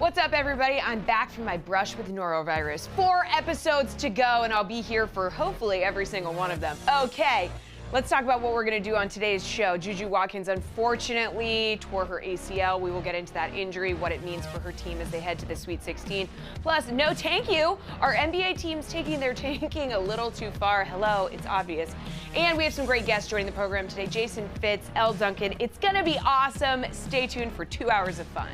What's up, everybody? I'm back from my brush with norovirus. 4 episodes to go, and I'll be here for hopefully every single one of them. Okay, let's talk about what we're going to do on today's show. Juju Watkins unfortunately tore her ACL. We will get into that injury, what it means for her team as they head to the Sweet 16. Plus, no thank you. Our NBA team's taking their tanking a little too far. Hello, it's obvious. And we have some great guests joining the program today. Jason Fitz, ELLE Duncan. It's going to be awesome. Stay tuned for 2 hours of fun.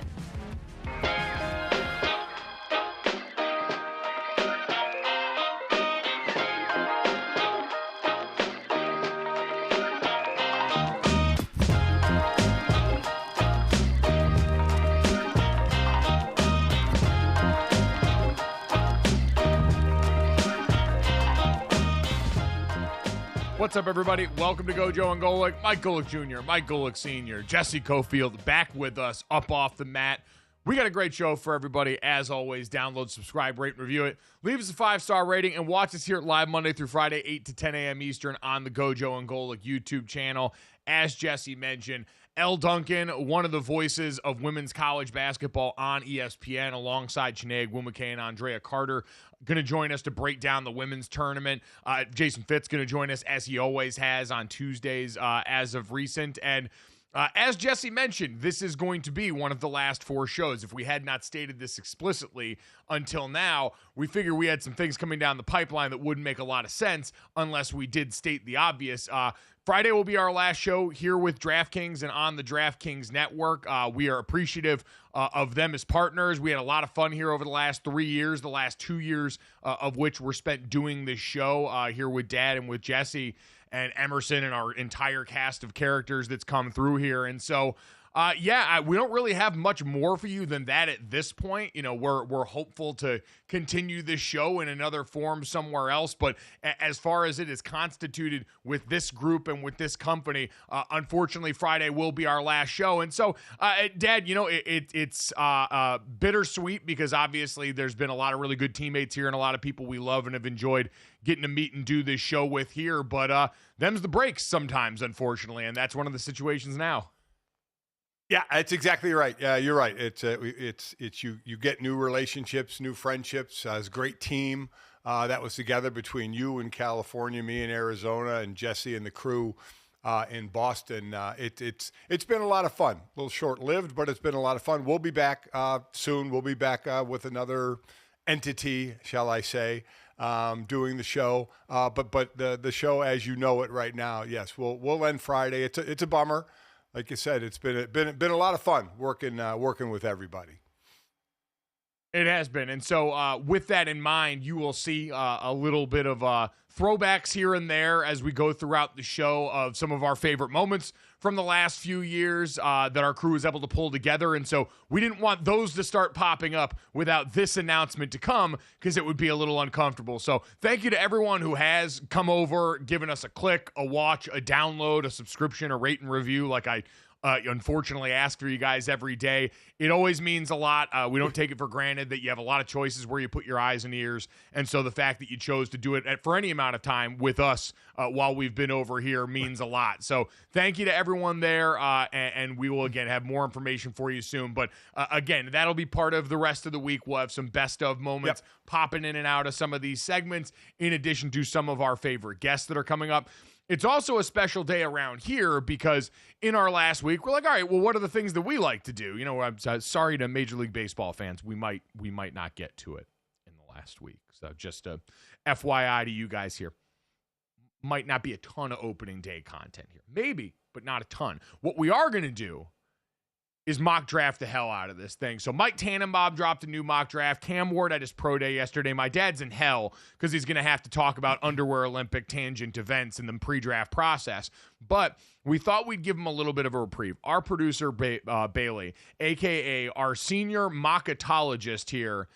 What's up, everybody? Welcome to Gojo and Golic. Mike Golic Jr., Mike Golic Sr., Jesse Cofield back with us up off the mat. We got a great show for everybody. As always, download, subscribe, rate, and review it. Leave us a 5-star rating and watch us here live Monday through Friday, 8 to 10 a.m. Eastern on the Gojo and Golic YouTube channel. As Jesse mentioned, ELLE Duncan, one of the voices of women's college basketball on ESPN, alongside Sinead Gwumake and Andrea Carter, going to join us to break down the women's tournament. Jason Fitz going to join us, as he always has on Tuesdays as of recent. And as Jesse mentioned, this is going to be one of the last 4 shows. If we had not stated this explicitly until now, we figure we had some things coming down the pipeline that wouldn't make a lot of sense unless we did state the obvious. Friday will be our last show here with DraftKings and on the DraftKings network. We are appreciative of them as partners. We had a lot of fun here over the last 3 years, the last 2 years of which were spent doing this show here with Dad and with Jesse and Emerson and our entire cast of characters that's come through here. And so, we don't really have much more for you than that at this point. You know, we're hopeful to continue this show in another form somewhere else. But as far as it is constituted with this group and with this company, unfortunately, Friday will be our last show. And so, Dad, you know, it's bittersweet because obviously there's been a lot of really good teammates here and a lot of people we love and have enjoyed getting to meet and do this show with here. But them's the breaks sometimes, unfortunately, and that's one of the situations now. Yeah, that's exactly right. Yeah, you're right. It's you get new relationships, new friendships. It's a great team that was together between you in California, me in Arizona, and Jesse and the crew in Boston. It's been a lot of fun. A little short-lived, but it's been a lot of fun. We'll be back soon. We'll be back with another entity, shall I say, doing the show. But the show as you know it right now, yes, we'll end Friday. It's a bummer. Like you said, it's been a lot of fun working with everybody. It has been. And so with that in mind, you will see a little bit of throwbacks here and there as we go throughout the show of some of our favorite moments from the last few years that our crew was able to pull together. And so we didn't want those to start popping up without this announcement to come because it would be a little uncomfortable. So thank you to everyone who has come over, given us a click, a watch, a download, a subscription, a rate and review like I unfortunately ask for you guys every day. It always means a lot. We don't take it for granted that you have a lot of choices where you put your eyes and ears. And so the fact that you chose to do it for any amount of time with us while we've been over here means a lot. So thank you to everyone there. And we will, again, have more information for you soon. But again, that'll be part of the rest of the week. We'll have some best of moments popping in and out of some of these segments, in addition to some of our favorite guests that are coming up. It's also a special day around here because in our last week, we're like, all right, well, what are the things that we like to do? You know, I'm sorry to Major League Baseball fans. We might not get to it in the last week. So just a FYI to you guys here. Might not be a ton of opening day content here. Maybe, but not a ton. What we are going to do is mock draft the hell out of this thing. So Mike Tannenbaum dropped a new mock draft. Cam Ward had his pro day yesterday. My dad's in hell because he's going to have to talk about underwear Olympic tangent events in the pre-draft process. But we thought we'd give him a little bit of a reprieve. Our producer, Bailey, a.k.a. our senior mockatologist here,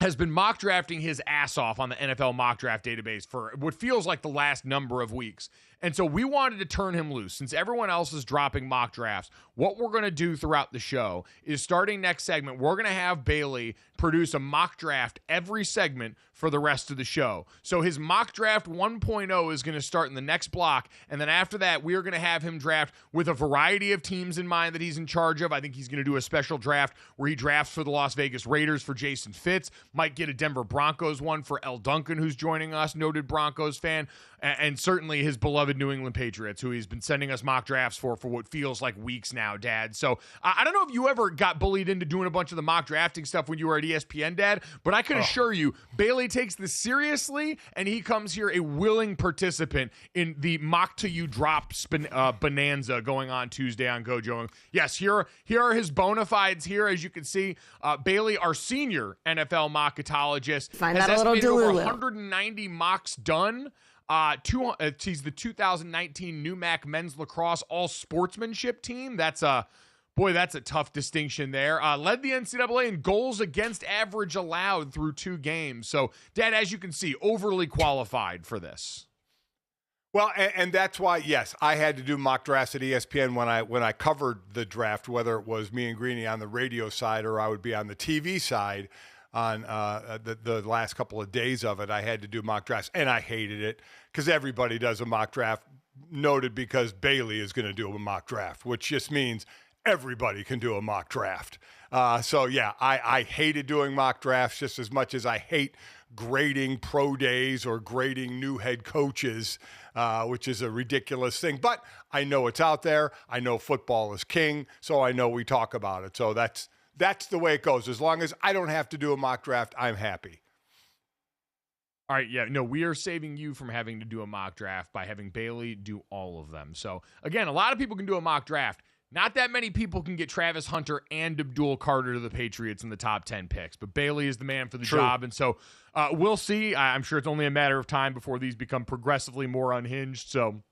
has been mock drafting his ass off on the NFL mock draft database for what feels like the last number of weeks. And so we wanted to turn him loose. Since everyone else is dropping mock drafts, what we're going to do throughout the show is, starting next segment, we're going to have Bailey produce a mock draft every segment for the rest of the show. So his mock draft 1.0 is going to start in the next block. And then after that, we are going to have him draft with a variety of teams in mind that he's in charge of. I think he's going to do a special draft where he drafts for the Las Vegas Raiders for Jason Fitz, might get a Denver Broncos one for ELLE Duncan, who's joining us, noted Broncos fan, and certainly his beloved New England Patriots, who he's been sending us mock drafts for what feels like weeks now, Dad. So I don't know if you ever got bullied into doing a bunch of the mock drafting stuff when you were at ESPN, Dad, but I can assure you, Bailey takes this seriously, and he comes here a willing participant in the mock to you drops bonanza going on Tuesday on Gojo. Yes, here are his bona fides here, as you can see. Bailey, our senior NFL mocketologist, Find has that a little estimated over delulu. 190 mocks done. He's the 2019 NUMAC men's lacrosse all sportsmanship team. That's a tough distinction there. Led the NCAA in goals against average allowed through 2 games. So, Dad, as you can see, overly qualified for this. Well, and that's why, yes, I had to do mock drafts at ESPN when I covered the draft, whether it was me and Greeny on the radio side or I would be on the TV side. On the last couple of days of it, I had to do mock drafts, and I hated it because everybody does a mock draft, noted because Bailey is going to do a mock draft, which just means everybody can do a mock draft. So, yeah, I hated doing mock drafts just as much as I hate grading pro days or grading new head coaches, which is a ridiculous thing. But I know it's out there. I know football is king, so I know we talk about it. So that's the way it goes. As long as I don't have to do a mock draft, I'm happy. All right, yeah, no, we are saving you from having to do a mock draft by having Bailey do all of them. So, again, a lot of people can do a mock draft. Not that many people can get Travis Hunter and Abdul Carter to the Patriots in the top 10 picks, but Bailey is the man for the job, and so we'll see. I'm sure it's only a matter of time before these become progressively more unhinged, so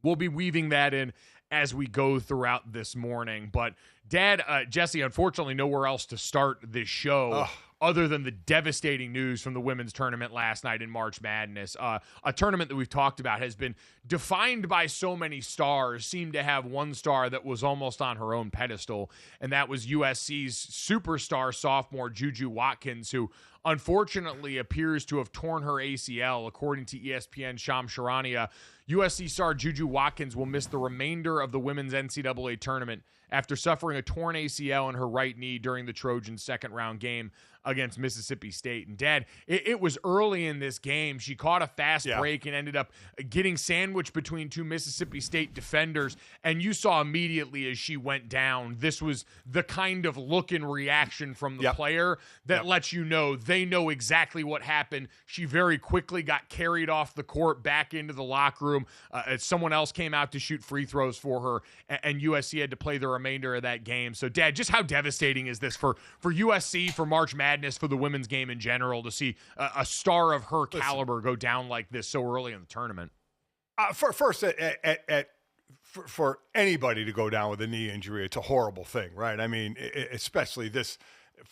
we'll be weaving that in as we go throughout this morning. But, Dad, Jesse, unfortunately, nowhere else to start this show other than the devastating news from the women's tournament last night in March Madness. A tournament that we've talked about has been defined by so many stars, seemed to have one star that was almost on her own pedestal, and that was USC's superstar sophomore JUJU Watkin, who unfortunately appears to have torn her ACL. According to ESPN Shams Charania, USC star JUJU Watkin will miss the remainder of the women's NCAA tournament after suffering a torn ACL in her right knee during the Trojans' second-round game against Mississippi State. And, Dad, it was early in this game. She caught a fast break and ended up getting sandwiched between 2 Mississippi State defenders, and you saw immediately as she went down, this was the kind of look and reaction from the player that lets you know they know exactly what happened. She very quickly got carried off the court back into the locker room. Someone else came out to shoot free throws for her, and USC had to play the remainder of that game. So, Dad, just how devastating is this for USC, for March Madness, for the women's game in general, to see a star of her caliber go down like this so early in the tournament? For anybody to go down with a knee injury, it's a horrible thing, right? I mean, especially this,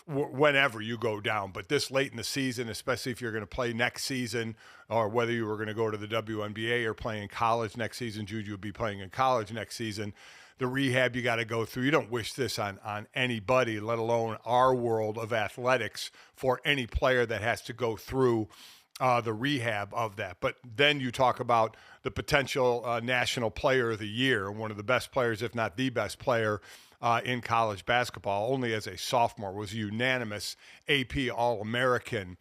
whenever you go down, but this late in the season, especially if you're going to play next season, or whether you were going to go to the WNBA or play in college next season. JUJU will be playing in college next season. The rehab you got to go through. You don't wish this on anybody, let alone our world of athletics, for any player that has to go through the rehab of that. But then you talk about the potential national player of the year, one of the best players, if not the best player in college basketball, only as a sophomore, was a unanimous AP All-American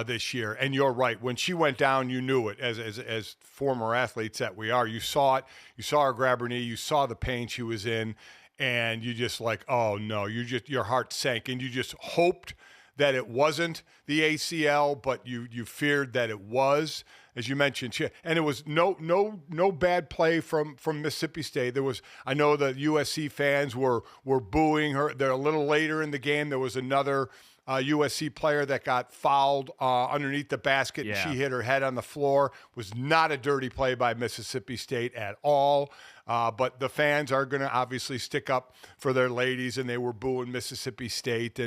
this year. And you're right. When she went down, you knew it. As former athletes that we are, you saw it. You saw her grab her knee. You saw the pain she was in, and you just like, oh no, your heart sank, and you just hoped that it wasn't the ACL, but you feared that it was, as you mentioned. And it was no bad play from Mississippi State. I know the USC fans were booing her. They're a little later in the game. There was another USC player that got fouled underneath the basket, and she hit her head on the floor. Was not a dirty play by Mississippi State at all. But the fans are going to obviously stick up for their ladies, and they were booing Mississippi State.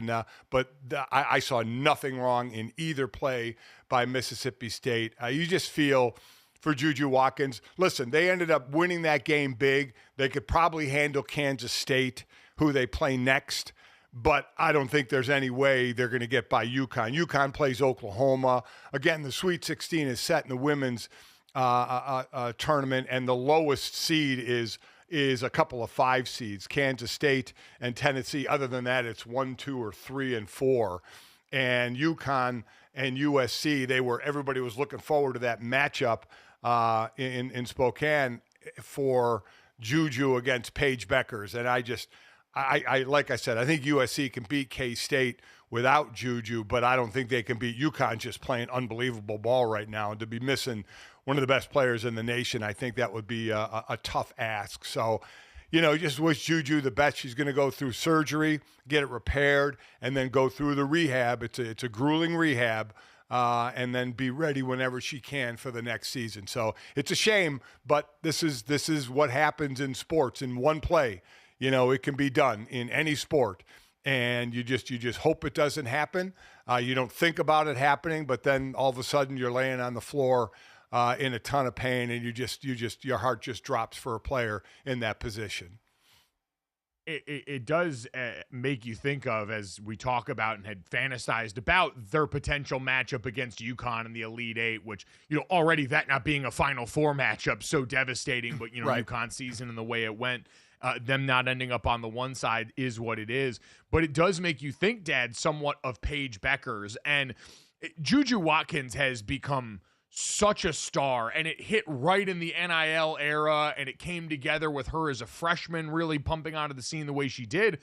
But I saw nothing wrong in either play by Mississippi State. You just feel for JUJU Watkin. Listen, they ended up winning that game big. They could probably handle Kansas State, who they play next. but I don't think there's any way they're going to get by UConn. UConn plays Oklahoma. Again, the Sweet 16 is set in the women's tournament, and the lowest seed is a couple of 5 seeds, Kansas State and Tennessee. Other than that, it's 1, 2, or 3, and 4. And UConn and USC, everybody was looking forward to that matchup in Spokane for Juju against Paige Beckers. And I like I said, I think USC can beat K-State without Juju, but I don't think they can beat UConn just playing unbelievable ball right now. And to be missing one of the best players in the nation, I think that would be a tough ask. So, just wish Juju the best. She's going to go through surgery, get it repaired, and then go through the rehab. It's a grueling rehab, and then be ready whenever she can for the next season. So it's a shame, but this is what happens in sports. In one play, it can be done in any sport. And you just hope it doesn't happen. You don't think about it happening, but then all of a sudden you're laying on the floor in a ton of pain, and your heart just drops for a player in that position. It does make you think of, as we talk about and had fantasized about, their potential matchup against UConn in the Elite Eight, which, already that not being a Final Four matchup, so devastating, but, right. UConn season and the way it went, them not ending up on the one side is what it is. But it does make you think, Dad, somewhat of Paige Beckers. And JUJU Watkin has become such a star, and it hit right in the NIL era, and it came together with her as a freshman really pumping onto the scene the way she did.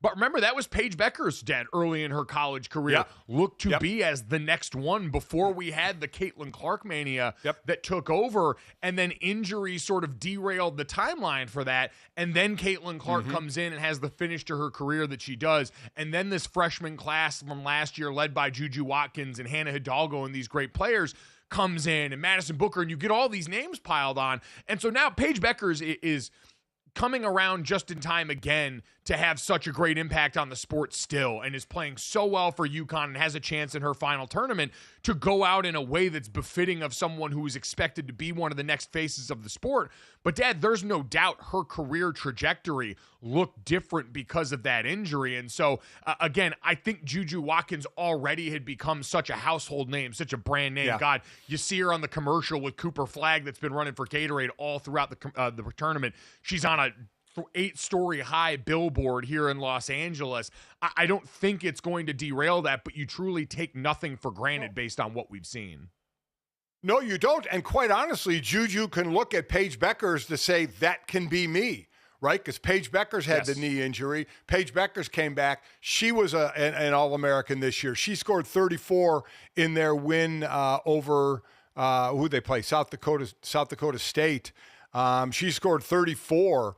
But remember, that was Paige Beckers, Dad, early in her college career. Yep. Looked to Yep. be as the next one before we had the Caitlin Clark mania that took over, and then injury sort of derailed the timeline for that. And then Caitlin Clark comes in and has the finish to her career that she does. And then this freshman class from last year, led by JUJU Watkin and Hannah Hidalgo and these great players, comes in, and Madison Booker, and you get all these names piled on. And so now Paige Beckers is coming around just in time again to have such a great impact on the sport still, and is playing so well for UConn and has a chance in her final tournament to go out in a way that's befitting of someone who is expected to be one of the next faces of the sport. But Dad, there's no doubt her career trajectory looked different because of that injury. And so again, I think JUJU Watkin already had become such a household name, such a brand name. Yeah. God, you see her on the commercial with Cooper Flagg that's been running for Gatorade all throughout the tournament. She's on a 8-story high billboard here in Los Angeles. I don't think it's going to derail that, but you truly take nothing for granted based on what we've seen. No, you don't. And quite honestly, Juju can look at Paige Beckers to say, that can be me, right? Because Paige Beckers had the knee injury. Paige Beckers came back. She was an All-American this year. She scored 34 in their win over who they play, South Dakota State. She scored 34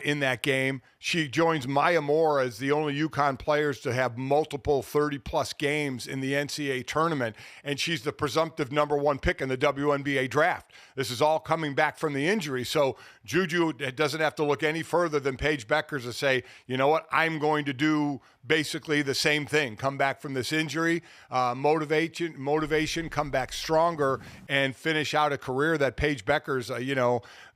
in that game. She joins Maya Moore as the only UConn players to have multiple 30-plus games in the NCAA tournament, and she's the presumptive number 1 pick in the WNBA draft. This is all coming back from the injury, so Juju doesn't have to look any further than Paige Beckers to say, you know what, I'm going to do basically the same thing, come back from this injury, motivation, come back stronger, and finish out a career that Paige Beckers,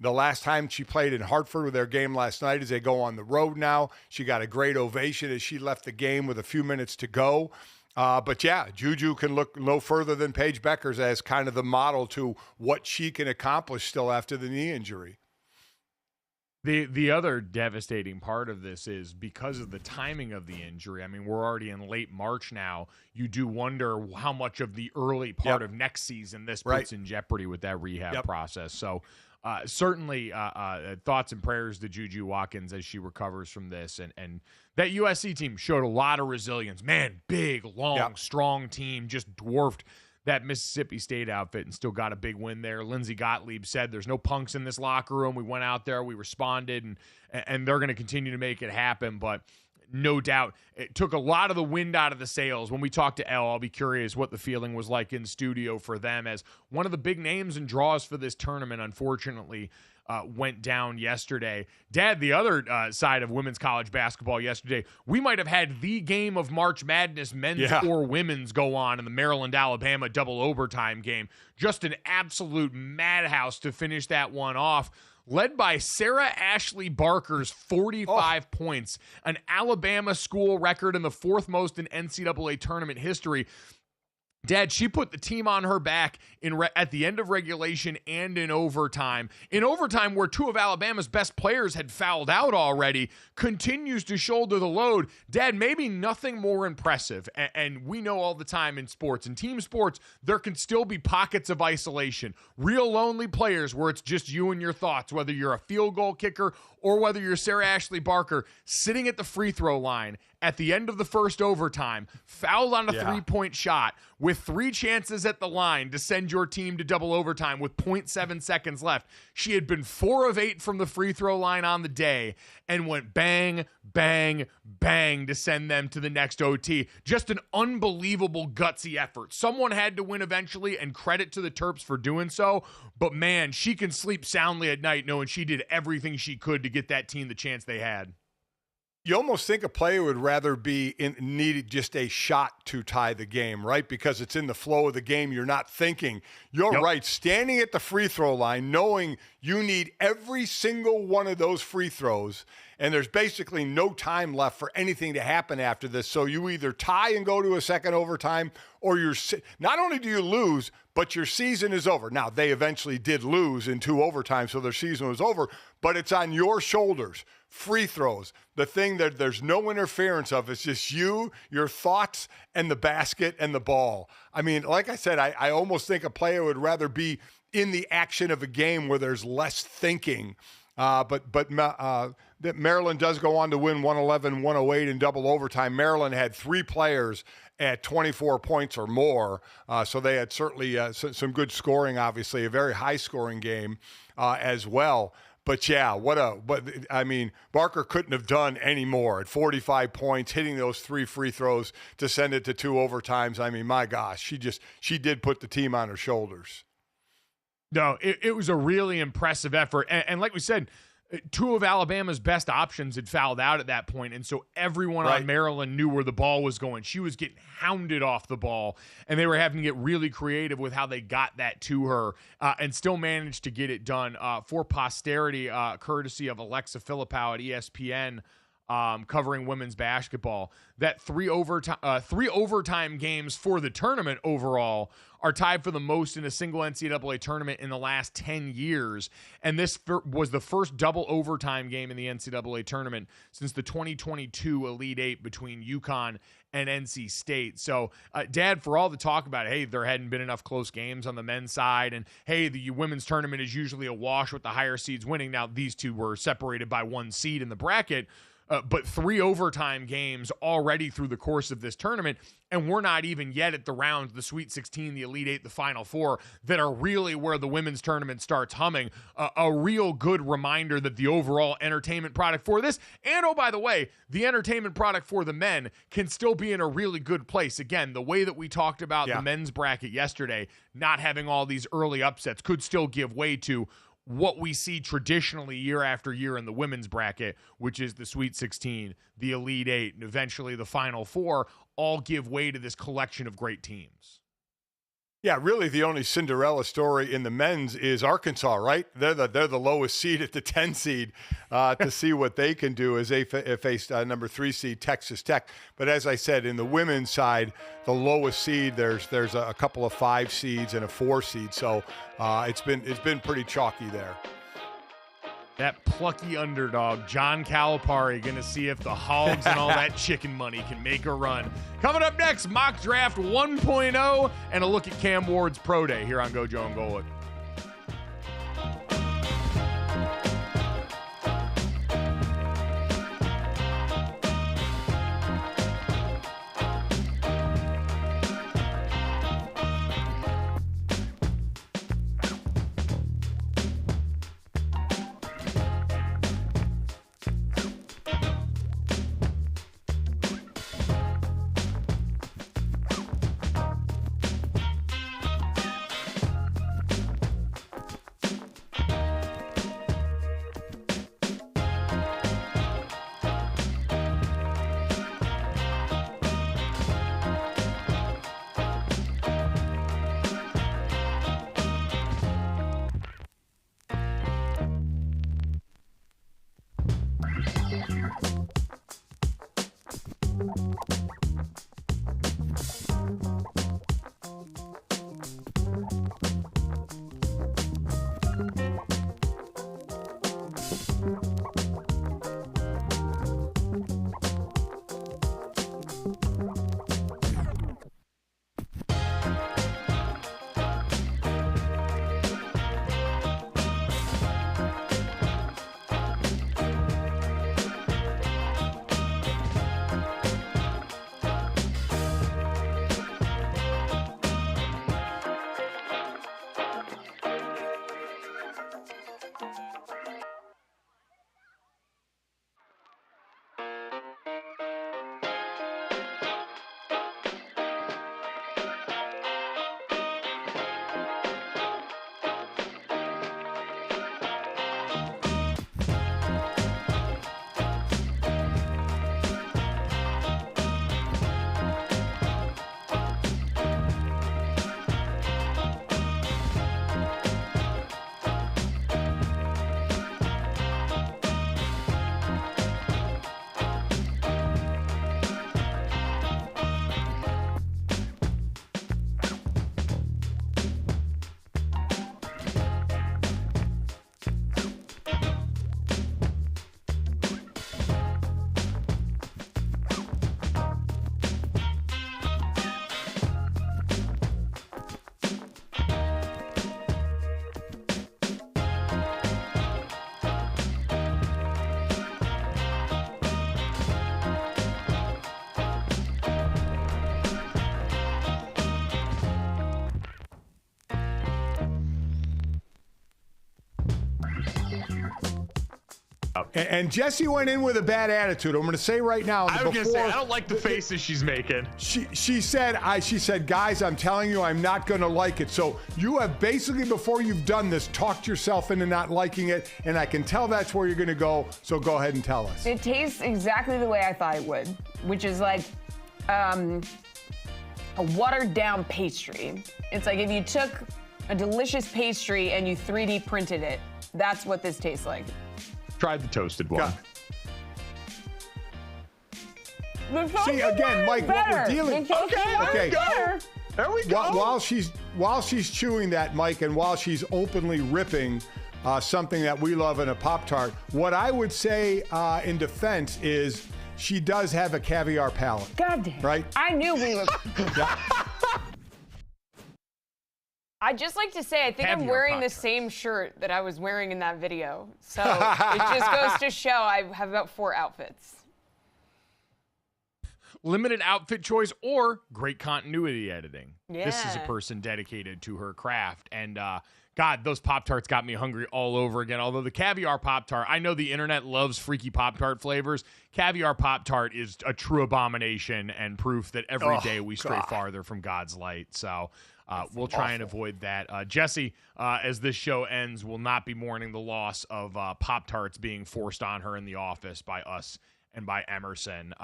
the last time she played in Hartford with their game last night as they go on the road now, she got a great ovation as she left the game with a few minutes to go. But yeah, Juju can look no further than Paige Beckers as kind of the model to what she can accomplish still after the knee injury. The other devastating part of this is because of the timing of the injury. I mean, we're already in late March now. You do wonder how much of the early part of next season this puts in jeopardy with that rehab process. So certainly thoughts and prayers to JUJU Watkin as she recovers from this. And that USC team showed a lot of resilience. Man, big, long, strong team, just dwarfed that Mississippi State outfit and still got a big win there. Lindsey Gottlieb said there's no punks in this locker room. We went out there, we responded, and they're going to continue to make it happen. But no doubt it took a lot of the wind out of the sails. When we talk to Elle, I'll be curious what the feeling was like in studio for them, as one of the big names and draws for this tournament, unfortunately, went down yesterday. Dad, the other side of women's college basketball yesterday, we might have had the game of March Madness, men's or women's, go on in the Maryland-Alabama double overtime game. Just an absolute madhouse to finish that one off. led by Sarah Ashley Barker's 45 points, an Alabama school record and the fourth most in NCAA tournament history. Dad, she put the team on her back at the end of regulation and in overtime. In overtime, where two of Alabama's best players had fouled out already, continues to shoulder the load. Dad, maybe nothing more impressive. And we know all the time in sports, in team sports, there can still be pockets of isolation. Real lonely players where it's just you and your thoughts, whether you're a field goal kicker or whether you're Sarah Ashley Barker sitting at the free throw line at the end of the first overtime, fouled on a three-point shot with 3 chances at the line to send your team to double overtime with 0.7 seconds left. She had been 4 of 8 from the free throw line on the day and went bang, bang, bang to send them to the next OT. Just an unbelievable gutsy effort. Someone had to win eventually, and credit to the Terps for doing so. But man, she can sleep soundly at night knowing she did everything she could to get that team the chance they had. You almost think a player would rather be needed just a shot to tie the game, right? Because it's in the flow of the game. You're not thinking. You're right. Standing at the free throw line, knowing you need every single one of those free throws, and there's basically no time left for anything to happen after this. So you either tie and go to a second overtime, or not only do you lose, but your season is over. Now, they eventually did lose in 2 overtimes, so their season was over, but it's on your shoulders. Free throws, the thing that there's no interference of. It's just you, your thoughts, and the basket and the ball. I mean, like I said, I almost think a player would rather be in the action of a game where there's less thinking. But Maryland does go on to win 111-108 in double overtime. Maryland had 3 players at 24 points or more, so they had certainly some good scoring, obviously, a very high-scoring game as well. But yeah, Barker couldn't have done any more at 45 points, hitting those 3 free throws to send it to 2 overtimes. I mean, my gosh, she did put the team on her shoulders. No, it was a really impressive effort. And like we said, 2 of Alabama's best options had fouled out at that point, and so everyone on Maryland knew where the ball was going. She was getting hounded off the ball, and they were having to get really creative with how they got that to her, and still managed to get it done for posterity, courtesy of Alexa Philippou at ESPN, covering women's basketball. That 3 overtime games for the tournament overall are tied for the most in a single NCAA tournament in the last 10 years. And this was the first double overtime game in the NCAA tournament since the 2022 Elite Eight between UConn and NC State. So, Dad, for all the talk about, hey, there hadn't been enough close games on the men's side, and hey, the women's tournament is usually a wash with the higher seeds winning. Now, these two were separated by 1 seed in the bracket. But 3 overtime games already through the course of this tournament, and we're not even yet at the rounds, the Sweet 16, the Elite Eight, the Final Four, that are really where the women's tournament starts humming. A real good reminder that the overall entertainment product for this, and oh, by the way, the entertainment product for the men can still be in a really good place. Again, the way that we talked about the men's bracket yesterday, not having all these early upsets could still give way to what we see traditionally year after year in the women's bracket, which is the Sweet 16, the Elite Eight, and eventually the Final Four, all give way to this collection of great teams. Yeah, really the only Cinderella story in the men's is Arkansas, right? They're the lowest seed at the 10 seed to see what they can do as they face number 3 seed Texas Tech. But as I said, in the women's side, the lowest seed, there's a couple of 5 seeds and a 4 seed. So it's been pretty chalky there. That plucky underdog, John Calipari, going to see if the Hogs and all that chicken money can make a run. Coming up next, Mock Draft 1.0 and a look at Cam Ward's Pro Day here on Gojo and Golic. And Jessie went in with a bad attitude. I'm going to say right now. I was going to say, I don't like the faces she's making. She said, guys, I'm telling you, I'm not going to like it. So you have basically, before you've done this, talked yourself into not liking it. And I can tell that's where you're going to go. So go ahead and tell us. It tastes exactly the way I thought it would, which is like a watered down pastry. It's like if you took a delicious pastry and you 3D printed it. That's what this tastes like. Tried the toasted one. See, again, Mike, what we're dealing with. Okay. There we go. While she's chewing that, Mike, and while she's openly ripping something that we love in a Pop-Tart, what I would say in defense is she does have a caviar palate. God damn. Right? I knew we were. Yeah. I'd just like to say, I think I'm wearing the same shirt that I was wearing in that video. So it just goes to show I have about 4 outfits. Limited outfit choice or great continuity editing. Yeah. This is a person dedicated to her craft. And God, those Pop-Tarts got me hungry all over again. Although the caviar Pop-Tart, I know the internet loves freaky Pop-Tart flavors. Caviar Pop-Tart is a true abomination and proof that every day we stray farther from God's light. So we'll try and avoid that. Jessie, as this show ends, will not be mourning the loss of Pop-Tarts being forced on her in the office by us and by Emerson.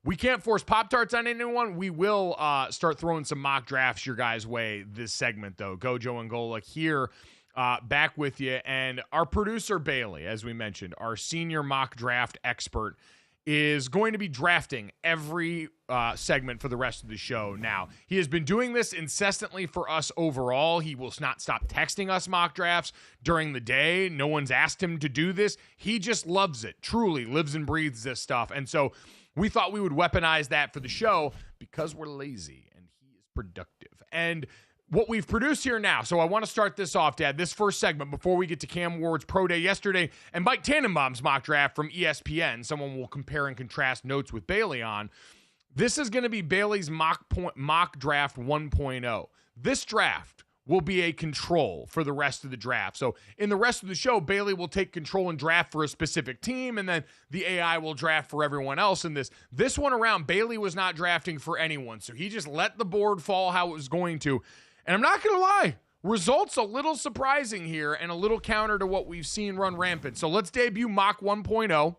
We can't force Pop-Tarts on anyone. We will start throwing some mock drafts your guys' way this segment, though. Gojo and Golic here, back with you. And our producer, Bailey, as we mentioned, our senior mock draft expert, is going to be drafting every segment for the rest of the show now. He has been doing this incessantly for us overall. He will not stop texting us mock drafts during the day. No one's asked him to do this. He just loves it, truly lives and breathes this stuff. And so we thought we would weaponize that for the show because we're lazy and he is productive. And what we've produced here now, so I want to start this off, Dad, this first segment before we get to Cam Ward's Pro Day yesterday and Mike Tannenbaum's mock draft from ESPN. Someone will compare and contrast notes with Bailey on. This is going to be Bailey's mock draft 1.0. This draft will be a control for the rest of the draft. So in the rest of the show, Bailey will take control and draft for a specific team, and then the AI will draft for everyone else in this. This one around, Bailey was not drafting for anyone, so he just let the board fall how it was going to. And I'm not going to lie, results a little surprising here and a little counter to what we've seen run rampant. So let's debut mock 1.0.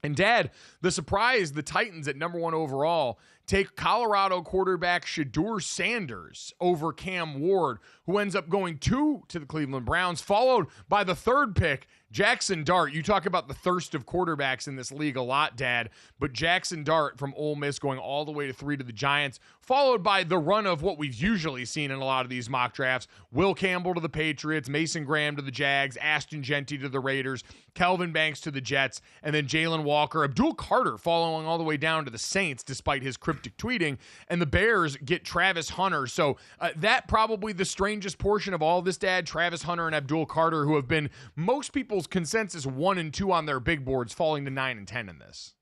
And Dad, the surprise, the Titans at number 1 overall, take Colorado quarterback Shedeur Sanders over Cam Ward, who ends up going 2 to the Cleveland Browns, followed by the 3rd pick, Jackson Dart. You talk about the thirst of quarterbacks in this league a lot, Dad, but Jackson Dart from Ole Miss going all the way to 3 to the Giants, followed by the run of what we've usually seen in a lot of these mock drafts: Will Campbell to the Patriots, Mason Graham to the Jags, Ashton Genty to the Raiders, Kelvin Banks to the Jets, and then Jalen Walker, Abdul Carter following all the way down to the Saints despite his cryptic tweeting, and the Bears get Travis Hunter. So that probably the strangest portion of all this, Dad, Travis Hunter and Abdul Carter, who have been most people's consensus 1 and 2 on their big boards, falling to 9 and 10 in this.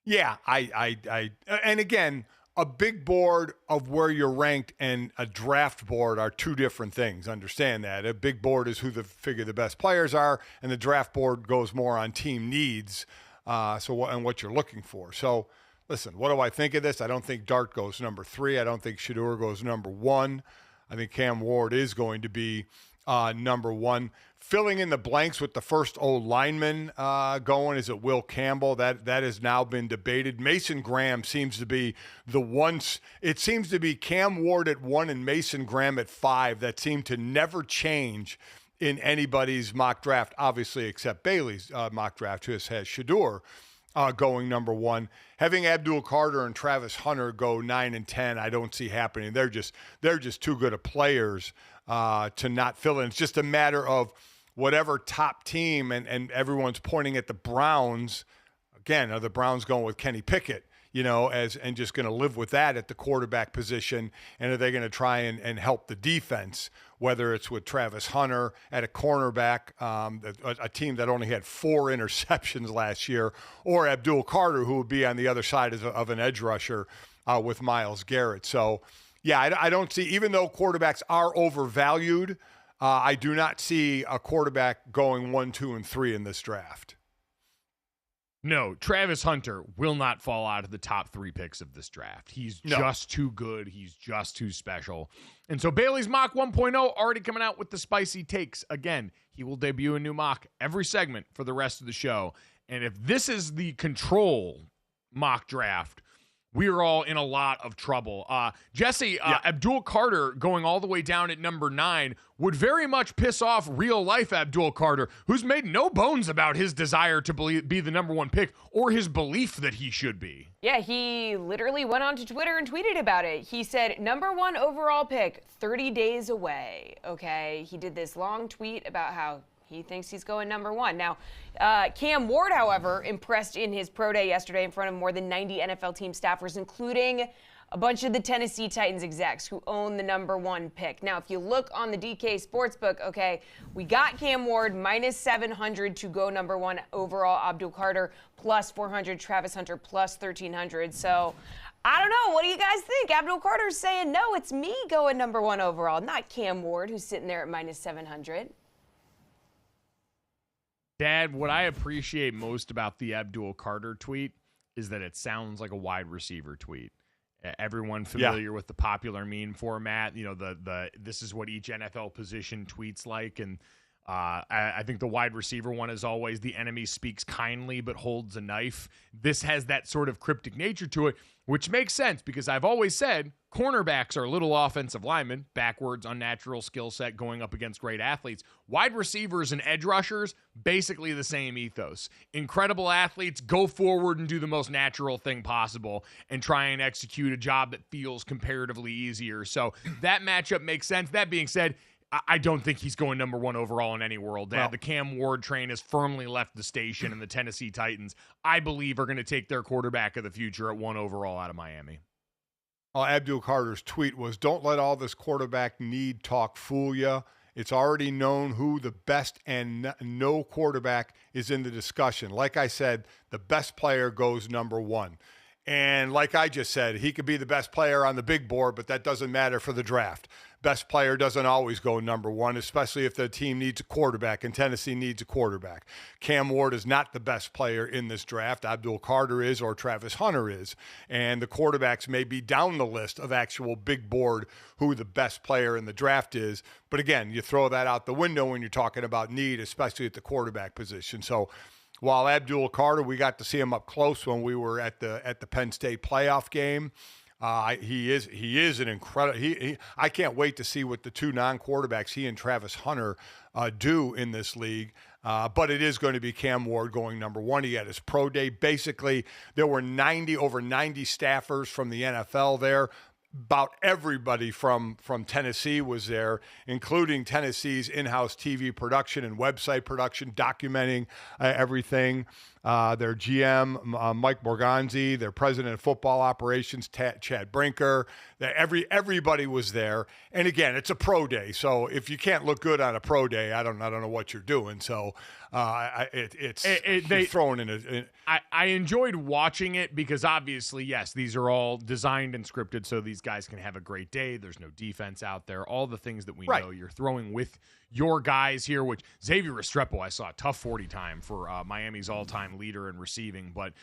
Yeah, and again, a big board of where you're ranked and a draft board are two different things. Understand that. A big board is who figure the best players are, and the draft board goes more on team needs, and what you're looking for. So, listen, what do I think of this? I don't think Dart goes number 3. I don't think Shedeur goes number 1. I think Cam Ward is going to be number 1. Filling in the blanks with the first lineman going, is it Will Campbell? That has now been debated. Mason Graham seems to be the once. It seems to be Cam Ward at 1 and Mason Graham at 5. That seem to never change in anybody's mock draft, obviously except Bailey's mock draft, who has Shedeur going number 1. Having Abdul Carter and Travis Hunter go 9 and 10, I don't see happening. They're just too good of players to not fill in. It's just a matter of whatever top team, and everyone's pointing at the Browns. Again, are the Browns going with Kenny Pickett, and just going to live with that at the quarterback position? And are they going to try and help the defense, whether it's with Travis Hunter at a cornerback, a team that only had 4 interceptions last year, or Abdul Carter, who would be on the other side of an edge rusher with Myles Garrett? So, yeah, I don't see, even though quarterbacks are overvalued, I do not see a quarterback going 1, 2, and 3 in this draft. No, Travis Hunter will not fall out of the top 3 picks of this draft. He's just too good. He's just too special. And so Bailey's Mock 1.0 already coming out with the spicy takes. Again, he will debut a new mock every segment for the rest of the show. And if this is the control mock draft, we are all in a lot of trouble. Jesse, Abdul Carter going all the way down at number 9 would very much piss off real-life Abdul Carter, who's made no bones about his desire to be the number 1 pick or his belief that he should be. Yeah, he literally went onto Twitter and tweeted about it. He said, number 1 overall pick, 30 days away. Okay, he did this long tweet about how he thinks he's going number 1. Now, Cam Ward, however, impressed in his pro day yesterday in front of more than 90 NFL team staffers, including a bunch of the Tennessee Titans execs who own the number 1 pick. Now, if you look on the DK Sportsbook, okay, we got Cam Ward minus 700 to go number 1 overall, Abdul Carter plus 400, Travis Hunter plus 1,300. So, I don't know. What do you guys think? Abdul Carter's saying, no, it's me going number 1 overall, not Cam Ward, who's sitting there at minus 700. Dad, what I appreciate most about the Abdul Carter tweet is that it sounds like a wide receiver tweet. Everyone familiar with the popular meme format, the this is what each NFL position tweets like. And I think the wide receiver one is always the enemy speaks kindly but holds a knife. This has that sort of cryptic nature to it, which makes sense because I've always said cornerbacks are little offensive linemen, backwards, unnatural skill set going up against great athletes. Wide receivers and edge rushers, basically the same ethos. Incredible athletes, go forward and do the most natural thing possible and try and execute a job that feels comparatively easier. So that matchup makes sense. That being said, I don't think he's going number 1 overall in any world, Dad. Well, the Cam Ward train has firmly left the station, and the Tennessee Titans, I believe, are going to take their quarterback of the future at 1 overall out of Miami. Abdul Carter's tweet was, don't let all this quarterback need talk fool you. It's already known who the best, and no quarterback is in the discussion. Like I said, the best player goes number 1. And like I just said, he could be the best player on the big board, but that doesn't matter for the draft. Best player doesn't always go number 1, especially if the team needs a quarterback, and Tennessee needs a quarterback. Cam Ward is not the best player in this draft. Abdul Carter is, or Travis Hunter is. And the quarterbacks may be down the list of actual big board who the best player in the draft is. But again, you throw that out the window when you're talking about need, especially at the quarterback position. So while Abdul Carter, we got to see him up close when we were at the Penn State playoff game. He is an incredible. I can't wait to see what the two non-quarterbacks, he and Travis Hunter, do in this league. But it is going to be Cam Ward going number one. He had his pro day. Basically, there were over 90 staffers from the NFL there. About everybody from Tennessee was there, including Tennessee's in-house TV production and website production, documenting everything. Their GM, Mike Morganzi, their president of football operations, Chad Brinker. Everybody was there. And again, it's a pro day, so if you can't look good on a pro day, I don't know what you're doing. So it's thrown in. I enjoyed watching it because obviously, yes, these are all designed and scripted so these guys can have a great day. There's no defense out there. All the things that we know you're throwing with your guys here, which Xavier Restrepo, I saw a tough 40 time for Miami's all-time leader in receiving. But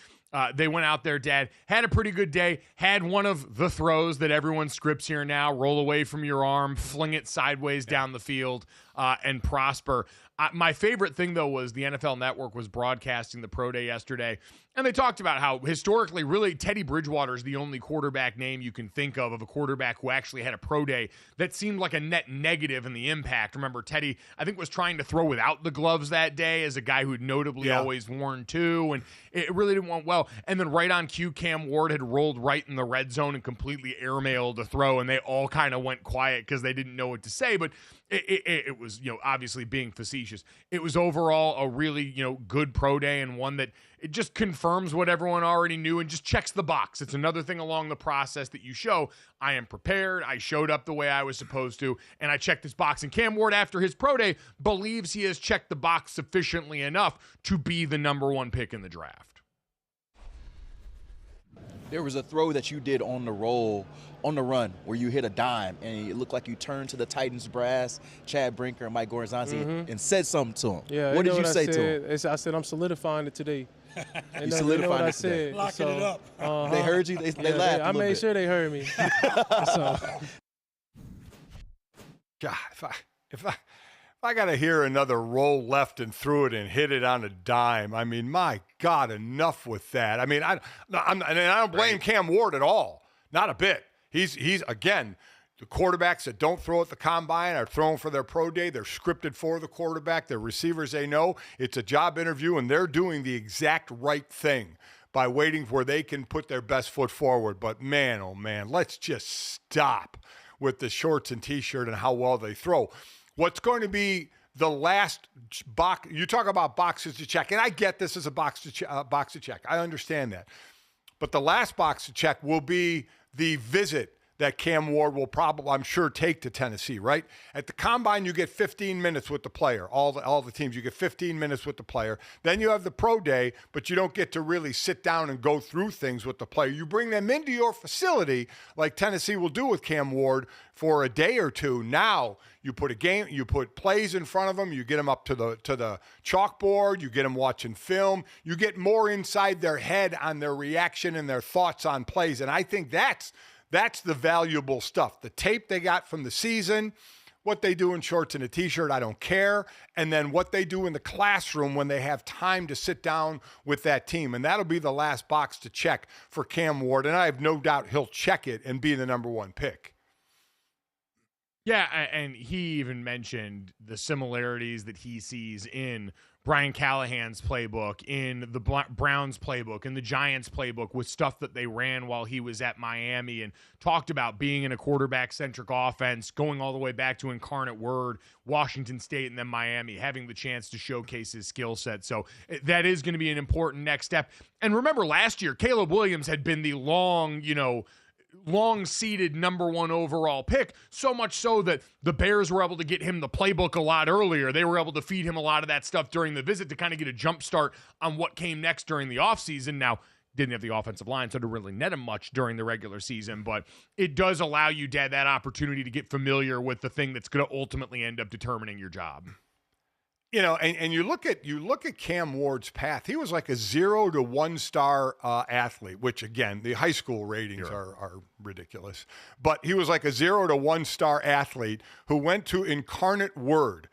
they went out there, Dad, had a pretty good day, had one of the throws that everyone scripts here now, roll away from your arm, fling it sideways down the field, and prosper. My favorite thing, though, was the NFL Network was broadcasting the pro day yesterday, and they talked about how historically, really, Teddy Bridgewater is the only quarterback name you can think of a quarterback who actually had a pro day that seemed like a net negative in the impact. Remember, Teddy, I think, was trying to throw without the gloves that day as a guy who'd notably always worn two, and it really didn't went well. And then right on cue, Cam Ward had rolled right in the red zone and completely airmailed a throw, and they all kind of went quiet because they didn't know what to say, but it was, obviously being facetious. It was overall a really, good pro day, and one that it just confirms what everyone already knew and just checks the box. It's another thing along the process that you show, I am prepared, I showed up the way I was supposed to, and I checked this box. And Cam Ward, after his pro day, believes he has checked the box sufficiently enough to be the number one pick in the draft. There was a throw that you did on the run, where you hit a dime, and it looked like you turned to the Titans brass, Chad Brinker and Mike Goranzanzi, and said something to him. Yeah, what did you say to him? I said, I'm solidifying it today. You solidified it today. Locking it up. They heard you? They laughed I made sure they heard me. So. God, if I got to hear another roll left and threw it and hit it on a dime, I mean, my God, enough with that. I mean, I don't blame Cam Ward at all. Not a bit. He's again, the quarterbacks that don't throw at the combine are throwing for their pro day. They're scripted for the quarterback. They're receivers they know. It's a job interview, and they're doing the exact right thing by waiting where they can put their best foot forward. But man, oh man, let's just stop with the shorts and T-shirt and how well they throw. What's going to be the last box? You talk about boxes to check, and I get this is a box to check. I understand that. But the last box to check will be the visit that Cam Ward will probably, I'm sure, take to Tennessee, right? At the combine, you get 15 minutes with the player. All the teams, you get 15 minutes with the player. Then you have the pro day, but you don't get to really sit down and go through things with the player. You bring them into your facility, like Tennessee will do with Cam Ward, for a day or two. Now you put plays in front of them. You get them up to the chalkboard. You get them watching film. You get more inside their head on their reaction and their thoughts on plays. And I think that's the valuable stuff. The tape they got from the season, what they do in shorts and a T-shirt, I don't care. And then what they do in the classroom when they have time to sit down with that team. And that'll be the last box to check for Cam Ward. And I have no doubt he'll check it and be the number one pick. Yeah, and he even mentioned the similarities that he sees in Brian Callahan's playbook, in the Browns playbook, in the Giants playbook, with stuff that they ran while he was at Miami, and talked about being in a quarterback-centric offense, going all the way back to Incarnate Word, Washington State, and then Miami, having the chance to showcase his skill set. So that is going to be an important next step. And remember, last year, Caleb Williams had been the long-seeded number one overall pick, so much so that the Bears were able to get him the playbook a lot earlier. They were able to feed him a lot of that stuff during the visit to kind of get a jump start on what came next during the offseason. Now, didn't have the offensive line, so to really net him much during the regular season, but it does allow you, Dad, that opportunity to get familiar with the thing that's going to ultimately end up determining your job. And you look at Cam Ward's path. He was like a 0 to 1 star athlete, which again, the high school ratings are ridiculous. But he was like a 0 to 1 star athlete who went to Incarnate Word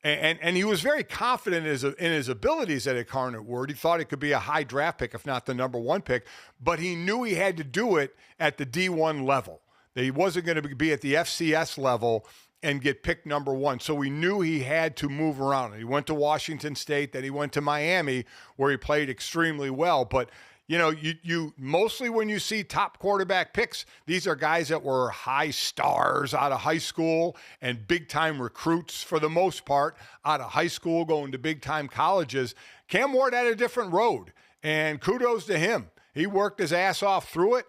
And he was very confident in his abilities at Incarnate Word. He thought it could be a high draft pick, if not the number 1 pick, but he knew he had to do it at the D1 level. That he wasn't going to be at the FCS level and get picked number 1. So we knew he had to move around. He went to Washington State, then he went to Miami, where he played extremely well. But you know, you mostly when you see top quarterback picks, these are guys that were high stars out of high school and big-time recruits for the most part out of high school going to big-time colleges. Cam Ward had a different road, and kudos to him. He worked his ass off through it.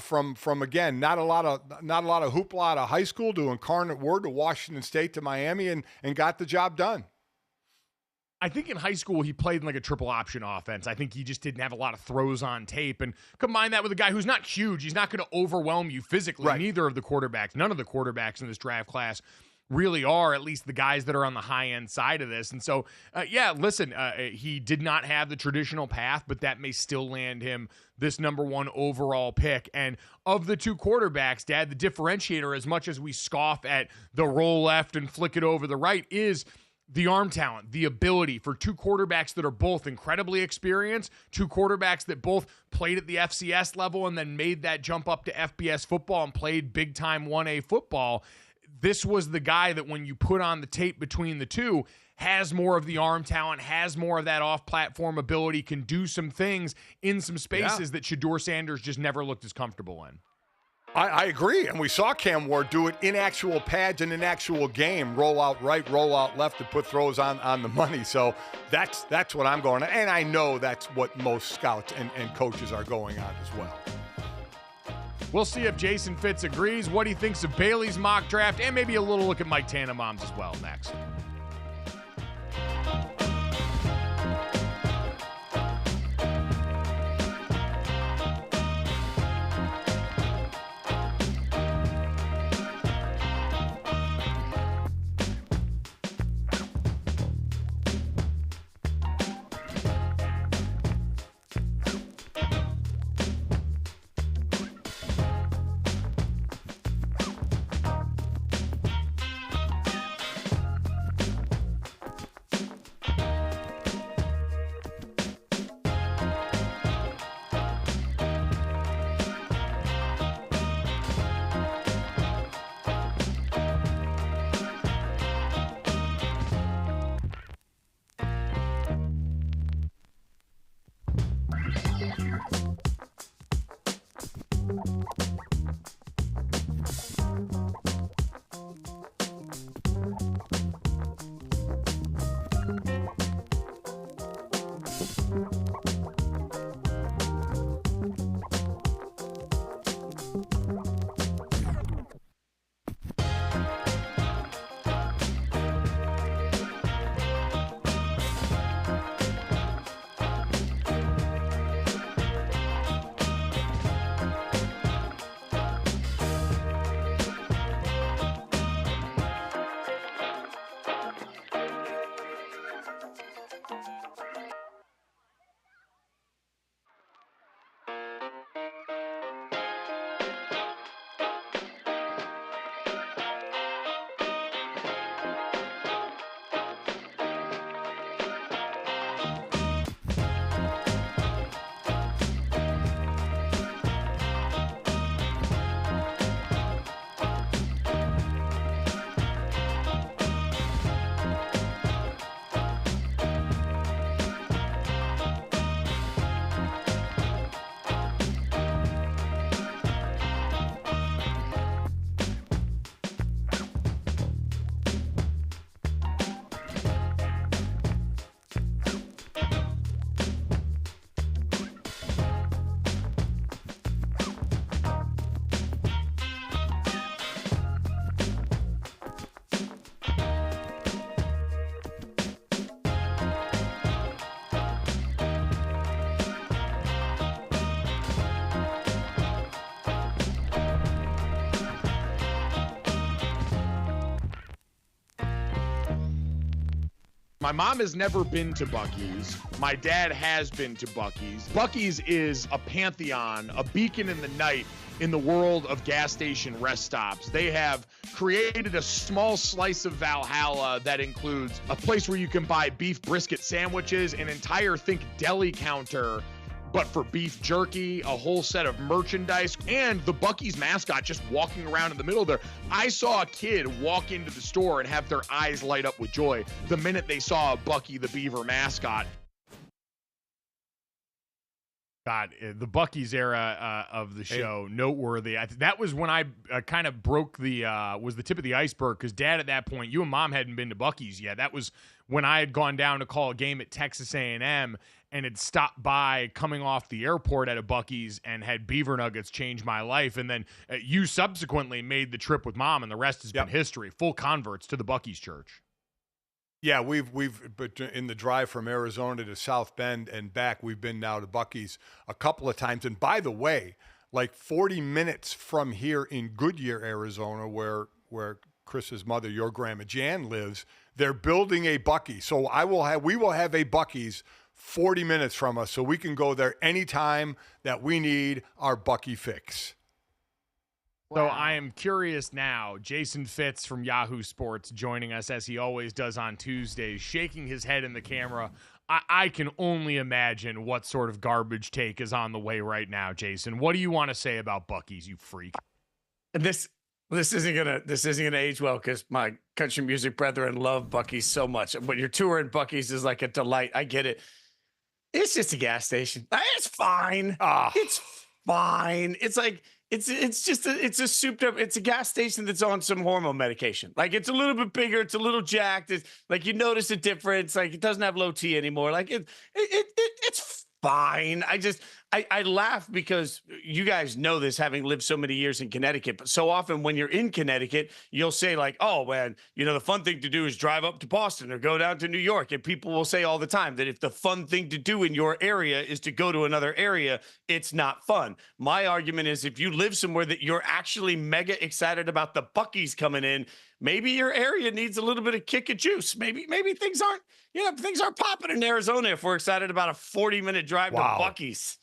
From again, not a lot of hoopla out of high school to Incarnate Word to Washington State to Miami and got the job done. I think in high school he played in like a triple option offense. I think he just didn't have a lot of throws on tape. And combine that with a guy who's not huge. He's not going to overwhelm you physically. Right. Neither of the quarterbacks, none of the quarterbacks in this draft class really are, at least the guys that are on the high-end side of this. And so, he did not have the traditional path, but that may still land him this number 1 overall pick. And of the 2 quarterbacks, Dad, the differentiator, as much as we scoff at the roll left and flick it over the right, is the arm talent, the ability for 2 quarterbacks that are both incredibly experienced, 2 quarterbacks that both played at the FCS level and then made that jump up to FBS football and played big-time 1A football. This was the guy that when you put on the tape between the 2, has more of the arm talent, has more of that off-platform ability, can do some things in some spaces that Shedeur Sanders just never looked as comfortable in. I agree, and we saw Cam Ward do it in actual pads in an actual game, roll out right, roll out left, to put throws on the money. So that's what I'm going on, and I know that's what most scouts and coaches are going on as well. We'll see if Jason Fitz agrees, what he thinks of Bailey's mock draft, and maybe a little look at Mike Tannenbaum's as well next. My mom has never been to Buc-ee's. My dad has been to Buc-ee's. Buc-ee's is a pantheon, a beacon in the night in the world of gas station rest stops. They have created a small slice of Valhalla that includes a place where you can buy beef brisket sandwiches, an entire deli counter, but for beef jerky, a whole set of merchandise, and the Buc-ee's mascot just walking around in the middle there. I saw a kid walk into the store and have their eyes light up with joy the minute they saw Bucky the Beaver mascot. God, the Buc-ee's era of the show, noteworthy. That was when I kind of broke was the tip of the iceberg, because Dad, at that point, you and Mom hadn't been to Buc-ee's yet. That was when I had gone down to call a game at Texas A&M and had stopped by coming off the airport at a Buc-ee's and had beaver nuggets change my life. And then you subsequently made the trip with Mom, and the rest has been history. Full converts to the Buc-ee's church. Yeah, we've in the drive from Arizona to South Bend and back, we've been now to Buc-ee's a couple of times. And by the way, like 40 minutes from here in Goodyear, Arizona, where Chris's mother, your grandma Jan, lives, they're building a Buc-ee's. So we will have a Buc-ee's 40 minutes from us, so we can go there anytime that we need our Buc-ee fix. So I am curious now, Jason Fitz from Yahoo Sports joining us as he always does on Tuesdays, shaking his head in the camera. I can only imagine what sort of garbage take is on the way right now, Jason. What do you want to say about Buc-ee's, you freak? This isn't gonna age well, because my country music brethren love Buc-ee's so much. When you're touring, Buc-ee's is like a delight. I get it. It's just a gas station. It's fine. It's fine. It's like it's a souped up. It's a gas station that's on some hormone medication. Like, it's a little bit bigger. It's a little jacked. It's like, you notice a difference. Like, it doesn't have low T anymore. Like, it's fine. I laugh because you guys know this, having lived so many years in Connecticut, but so often when you're in Connecticut, you'll say like, oh man, the fun thing to do is drive up to Boston or go down to New York. And people will say all the time that if the fun thing to do in your area is to go to another area, it's not fun. My argument is, if you live somewhere that you're actually mega excited about the Buc-ee's coming in, maybe your area needs a little bit of kick of juice. Maybe things aren't popping in Arizona if we're excited about a 40-minute drive to Buc-ee's.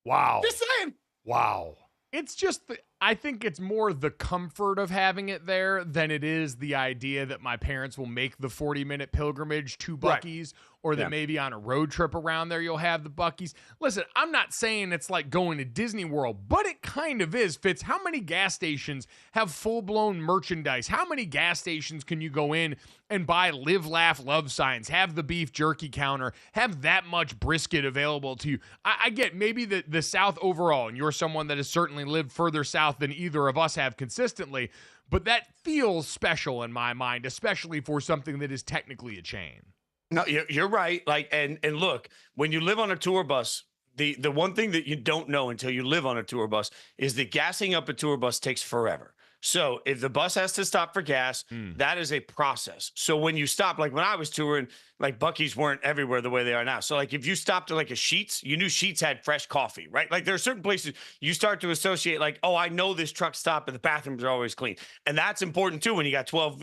Wow. Just saying. Wow. It's just, I think it's more the comfort of having it there than it is the idea that my parents will make the 40-minute pilgrimage to Buc-ee's, or that maybe on a road trip around there you'll have the Buc-ee's. Listen, I'm not saying it's like going to Disney World, but it kind of is, Fitz. How many gas stations have full-blown merchandise? How many gas stations can you go in and buy live, laugh, love signs, have the beef jerky counter, have that much brisket available to you? I get maybe the South overall, and you're someone that has certainly lived further south than either of us have consistently, but that feels special in my mind, especially for something that is technically a chain. No, you're right. Like, and look, when you live on a tour bus, the one thing that you don't know until you live on a tour bus is that gassing up a tour bus takes forever. So if the bus has to stop for gas, that is a process. So when you stop, like when I was touring, like Buc-ee's weren't everywhere the way they are now. So like if you stopped at like a Sheetz, you knew Sheetz had fresh coffee, right? Like there are certain places you start to associate like, oh, I know this truck stop and the bathrooms are always clean. And that's important too when you got 12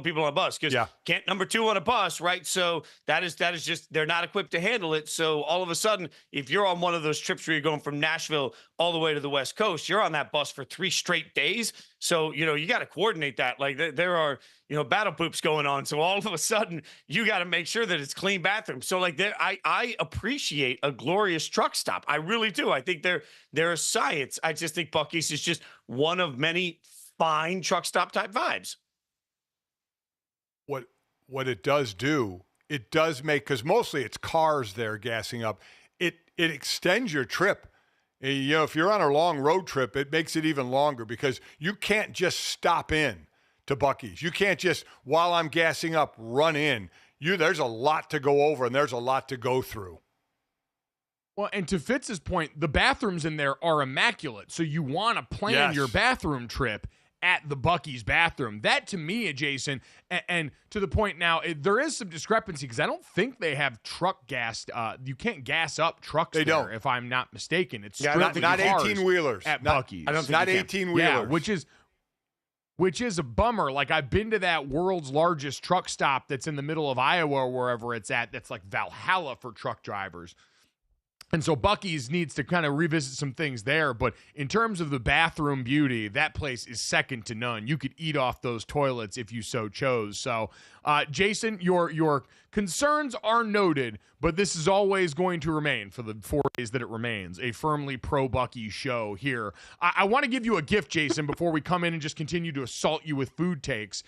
people on a bus, because can't number 2 on a bus, right? So that is just, they're not equipped to handle it. So all of a sudden, if you're on one of those trips where you're going from Nashville all the way to the West Coast, you're on that bus for 3 straight days. So, you got to coordinate that. Like there are, battle poops going on. So all of a sudden you got to make sure that it's clean bathrooms. So like I appreciate a glorious truck stop. I really do. I think they're a science. I just think Buc-ee's is just one of many fine truck stop type vibes. What it does do, it does make, because mostly it's cars there gassing up. It extends your trip. If you're on a long road trip, it makes it even longer, because you can't just stop in to Buc-ee's. You can't just, while I'm gassing up, run in. There's a lot to go over, and there's a lot to go through. Well, and to Fitz's point, the bathrooms in there are immaculate. So you want to plan your bathroom trip at the Buc-ee's bathroom. That, to me, Jason, and to the point now, there is some discrepancy, because I don't think they have truck gas. You can't gas up trucks they there, don't. If I'm not mistaken. It's not 18-wheelers. At Buc-ee's. I don't think not 18-wheelers. Yeah, which is a bummer. Like, I've been to that world's largest truck stop that's in the middle of Iowa or wherever it's at. That's like Valhalla for truck drivers. And so Buc-ee's needs to kind of revisit some things there. But in terms of the bathroom beauty, that place is second to none. You could eat off those toilets if you so chose. So, Jason, your concerns are noted, but this is always going to remain, for the 4 days that it remains, a firmly pro Buc-ee show here. I want to give you a gift, Jason, before we come in and just continue to assault you with food takes.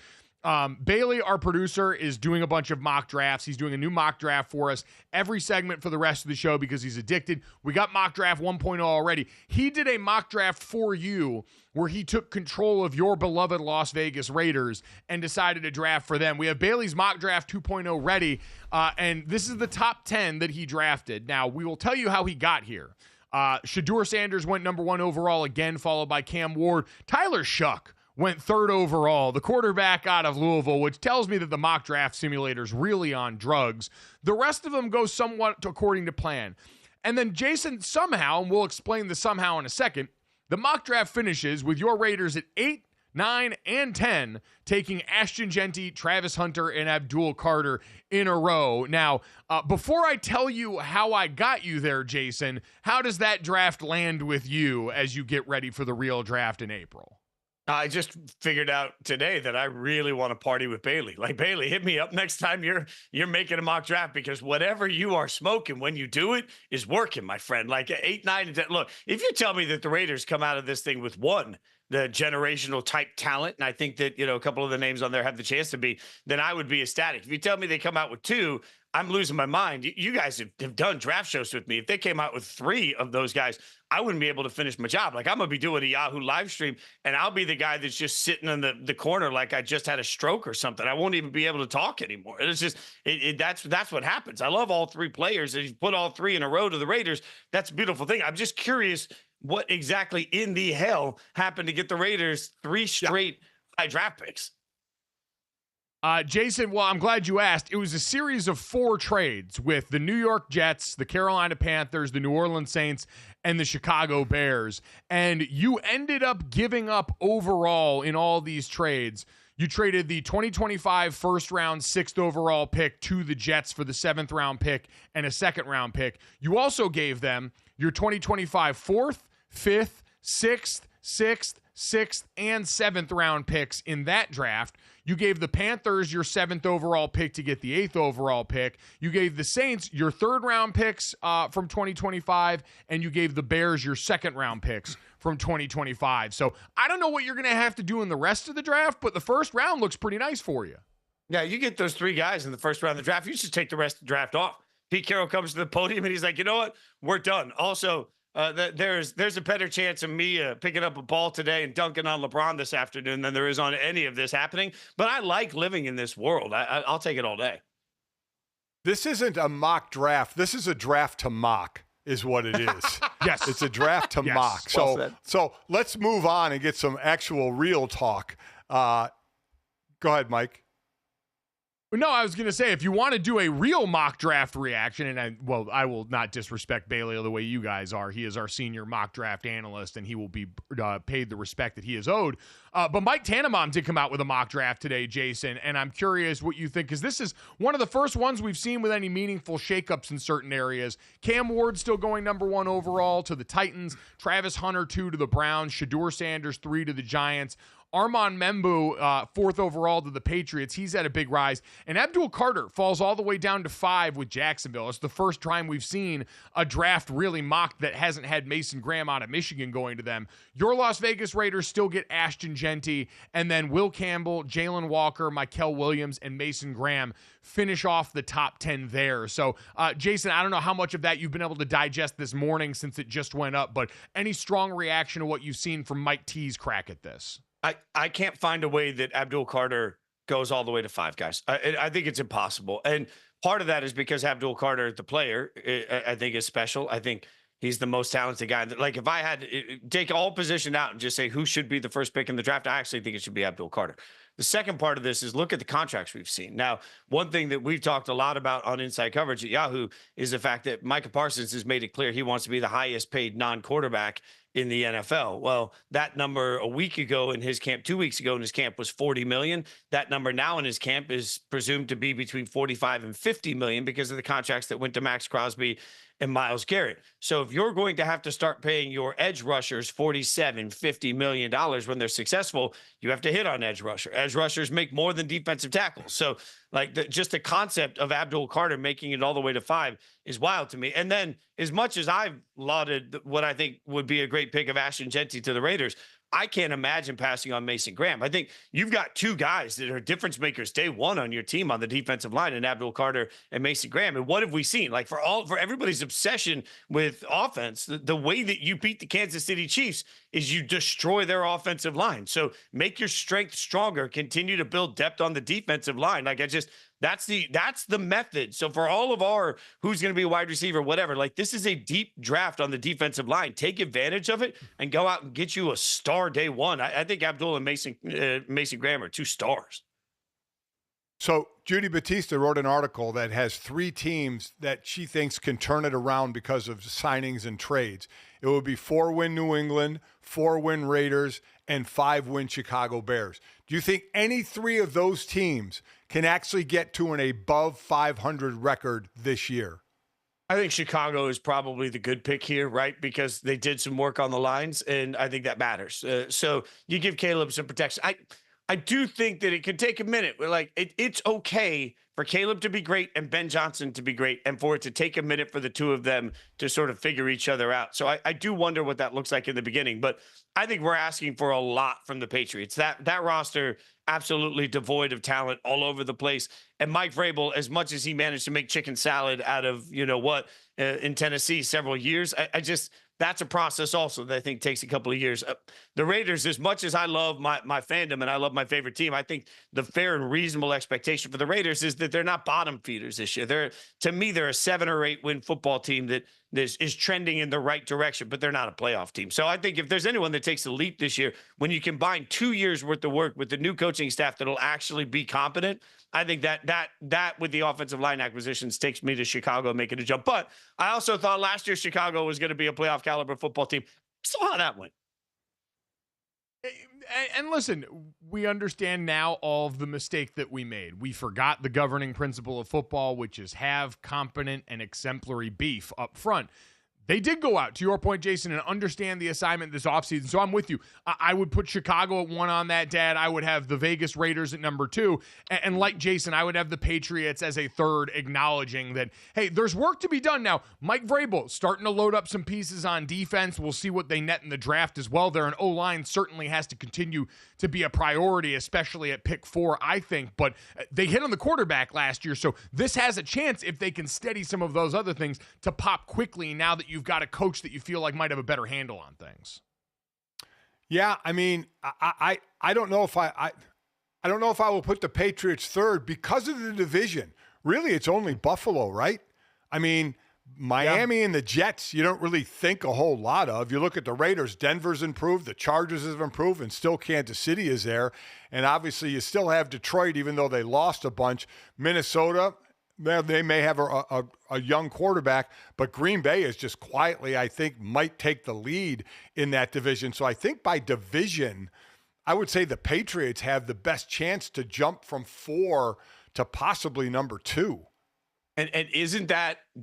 Bailey, our producer, is doing a bunch of mock drafts. He's doing a new mock draft for us every segment for the rest of the show because he's addicted. We got mock draft 1.0 already. He did a mock draft for you where he took control of your beloved Las Vegas Raiders and decided to draft for them. We have Bailey's mock draft 2.0 ready, and this is the top 10 that he drafted. Now, we will tell you how he got here. Shedeur Sanders went number 1 overall again, followed by Cam Ward. Tyler Shuck went 3rd overall, the quarterback out of Louisville, which tells me that the mock draft simulator's really on drugs. The rest of them go somewhat according to plan. And then Jason, somehow, and we'll explain the somehow in a second, the mock draft finishes with your Raiders at 8, 9, and 10, taking Ashton Genty, Travis Hunter, and Abdul Carter in a row. Now, before I tell you how I got you there, Jason, how does that draft land with you as you get ready for the real draft in April? I just figured out today that I really want to party with Bailey. Like, Bailey, hit me up next time you're making a mock draft, because whatever you are smoking when you do it is working, my friend. Like 8, 9, and 10. Look, if you tell me that the Raiders come out of this thing with the generational type talent, and I think that, a couple of the names on there have the chance to be, then I would be ecstatic. If you tell me they come out with 2, I'm losing my mind. You guys have done draft shows with me. If they came out with 3 of those guys, I wouldn't be able to finish my job. Like, I'm going to be doing a Yahoo live stream, and I'll be the guy that's just sitting in the corner like I just had a stroke or something. I won't even be able to talk anymore. It's just, that's what happens. I love all 3 players. And you put all 3 in a row to the Raiders. That's a beautiful thing. I'm just curious what exactly in the hell happened to get the Raiders 3 straight high draft picks. Jason, well, I'm glad you asked. It was a series of 4 trades with the New York Jets, the Carolina Panthers, the New Orleans Saints, and the Chicago Bears. And you ended up giving up overall in all these trades. You traded the 2025 first round, 6th overall pick to the Jets for the 7th round pick and a 2nd round pick. You also gave them your 2025 4th, 5th, 6th, and 7th round picks in that draft. You gave the Panthers your 7th overall pick to get the 8th overall pick. You gave the Saints your 3rd round picks from 2025, and you gave the Bears your 2nd round picks from 2025. So I don't know what you're going to have to do in the rest of the draft, but the first round looks pretty nice for you. Yeah, you get those 3 guys in the first round of the draft, you should take the rest of the draft off. Pete Carroll comes to the podium and he's like, you know what? We're done. Also, there's a better chance of me picking up a ball today and dunking on LeBron this afternoon than there is on any of this happening. But I like living in this world. I'll take it all day. This isn't a mock draft. This is a draft to mock is what it is. Yes. It's a draft to mock. So let's move on and get some actual real talk. Go ahead, Mike. No, I was going to say, if you want to do a real mock draft reaction, and I will not disrespect Bailey the way you guys are. He is our senior mock draft analyst, and he will be paid the respect that he is owed. But Mike Tannenbaum did come out with a mock draft today, Jason, and I'm curious what you think, because this is one of the first ones we've seen with any meaningful shakeups in certain areas. Cam Ward still going number 1 overall to the Titans, Travis Hunter 2 to the Browns, Shedeur Sanders 3 to the Giants, Armand Membu, 4th overall to the Patriots. He's had a big rise. And Abdul Carter falls all the way down to 5 with Jacksonville. It's the first time we've seen a draft really mocked that hasn't had Mason Graham out of Michigan going to them. Your Las Vegas Raiders still get Ashton Genty, and then Will Campbell, Jalen Walker, Mykel Williams, and Mason Graham finish off the top 10 there. So, Jason, I don't know how much of that you've been able to digest this morning since it just went up, but any strong reaction to what you've seen from Mike T's crack at this? I can't find a way that Abdul Carter goes all the way to 5, guys. I think it's impossible. And part of that is because Abdul Carter, the player, I think is special. I think he's the most talented guy. Like, if I had to take all position out and just say who should be the first pick in the draft, I actually think it should be Abdul Carter. The second part of this is look at the contracts we've seen. Now, one thing that we've talked a lot about on Inside Coverage at Yahoo is the fact that Micah Parsons has made it clear he wants to be the highest paid non-quarterback in the NFL. Well, that number a week ago in his camp, 2 weeks ago in his camp, was $40 million. That number now in his camp is presumed to be between $45 and $50 million because of the contracts that went to Max Crosby and Myles Garrett. So if you're going to have to start paying your edge rushers $47-50 million when they're successful, you have to hit on edge rusher. Edge rushers make more than defensive tackles. So like just the concept of Abdul Carter making it all the way to 5 is wild to me. And then as much as I've lauded what I think would be a great pick of Ashton Jeanty to the Raiders, I can't imagine passing on Mason Graham. I think you've got two guys that are difference makers day one on your team on the defensive line, and Abdul Carter and Mason Graham. And what have we seen? Like for everybody's obsession with offense, the way that you beat the Kansas City Chiefs is you destroy their offensive line. So make your strength stronger, continue to build depth on the defensive line. Like that's the method. So for all of our who's going to be a wide receiver, whatever, like this is a deep draft on the defensive line. Take advantage of it and go out and get you a star day one. I think Abdul and Mason Graham are 2 stars. So Judy Batista wrote an article that has 3 teams that she thinks can turn it around because of signings and trades. It would be 4-win New England, 4-win Raiders, and 5-win Chicago Bears. Do you think any 3 of those teams can actually get to an above 500 record this year? I think Chicago is probably the good pick here, right? Because they did some work on the lines, and I think that matters. So you give Caleb some protection. I do think that it could take a minute. Like it's okay for Caleb to be great and Ben Johnson to be great, and for it to take a minute for the 2 of them to sort of figure each other out. So I do wonder what that looks like in the beginning, but I think we're asking for a lot from the Patriots. That roster absolutely devoid of talent all over the place. And Mike Vrabel, as much as he managed to make chicken salad out of in Tennessee several years, I just that's a process also that I think takes a couple of years. The Raiders, as much as I love my fandom and I love my favorite team, I think the fair and reasonable expectation for the Raiders is that they're not bottom feeders this year. To me, they're a 7 or 8 win football team that is trending in the right direction, but they're not a playoff team. So I think if there's anyone that takes the leap this year, when you combine 2 years worth of work with the new coaching staff that'll actually be competent, I think that with the offensive line acquisitions takes me to Chicago making a jump. But I also thought last year Chicago was going to be a playoff caliber football team. Saw how that went. And listen, we understand now all of the mistake that we made. We forgot the governing principle of football, which is have competent and exemplary beef up front. They did go out, to your point, Jason, and understand the assignment this offseason. So I'm with you. I would put Chicago at 1 on that, Dad. I would have the Vegas Raiders at number 2. And like Jason, I would have the Patriots as a 3rd, acknowledging that, hey, there's work to be done now. Mike Vrabel starting to load up some pieces on defense. We'll see what they net in the draft as well there. And O-line certainly has to continue to be a priority, especially at pick 4, I think. But they hit on the quarterback last year, so this has a chance, if they can steady some of those other things, to pop quickly now that you've got a coach that you feel like might have a better handle on things. Yeah, I mean, I don't know if I don't know if I will put the Patriots 3rd because of the division. Really, it's only Buffalo, right? I mean, Miami and the Jets, you don't really think a whole lot of. You look at the Raiders, Denver's improved, the Chargers have improved, and still Kansas City is there. And obviously you still have Detroit, even though they lost a bunch. Minnesota, they may have a young quarterback, but Green Bay is just quietly, I think, might take the lead in that division. So I think by division, I would say the Patriots have the best chance to jump from 4 to possibly number 2. And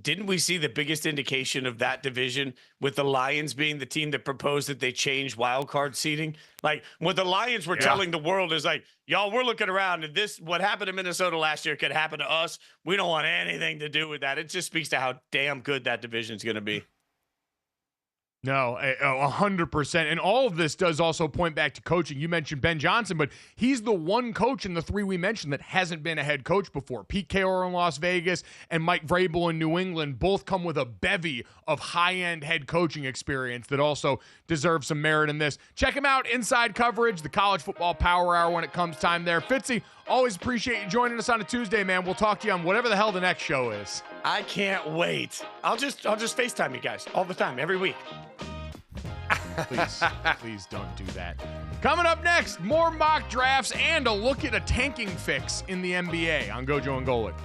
didn't we see the biggest indication of that division with the Lions being the team that proposed that they change wild card seeding? Like what the Lions were telling the world is like, y'all, we're looking around and what happened to Minnesota last year could happen to us. We don't want anything to do with that. It just speaks to how damn good that division is going to be. No, 100%. And all of this does also point back to coaching. You mentioned Ben Johnson, but he's the one coach in the 3 we mentioned that hasn't been a head coach before. Pete Carroll in Las Vegas and Mike Vrabel in New England both come with a bevy of high-end head coaching experience that also deserve some merit in this. Check him out, Inside Coverage, the College Football Power Hour when it comes time there. Fitzy, always appreciate you joining us on a Tuesday, man. We'll talk to you on whatever the hell the next show is. I can't wait. I'll just FaceTime you guys all the time, every week. Please don't do that. Coming up next, more mock drafts and a look at a tanking fix in the NBA on Gojo and Golic.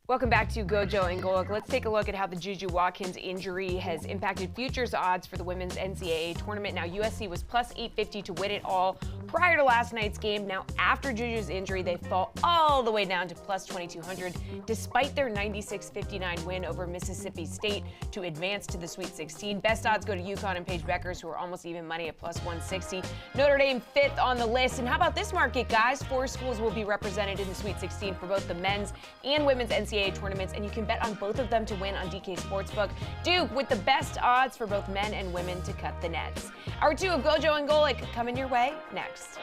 Welcome back to Gojo and Golic. Let's take a look at how the JUJU Watkin injury has impacted futures odds for the women's NCAA tournament. Now, USC was plus 850 to win it all prior to last night's game. Now, after JUJU's injury, they fall all the way down to plus 2200, despite their 96-59 win over Mississippi State to advance to the Sweet 16. Best odds go to UConn and Paige Beckers, who are almost even money at plus 160. Notre Dame 5th on the list. And how about this market, guys? 4 schools will be represented in the Sweet 16 for both the men's and women's NCAA tournaments, and you can bet on both of them to win on DK Sportsbook. Duke with the best odds for both men and women to cut the nets. Hour 2 of Gojo and Golic coming your way next.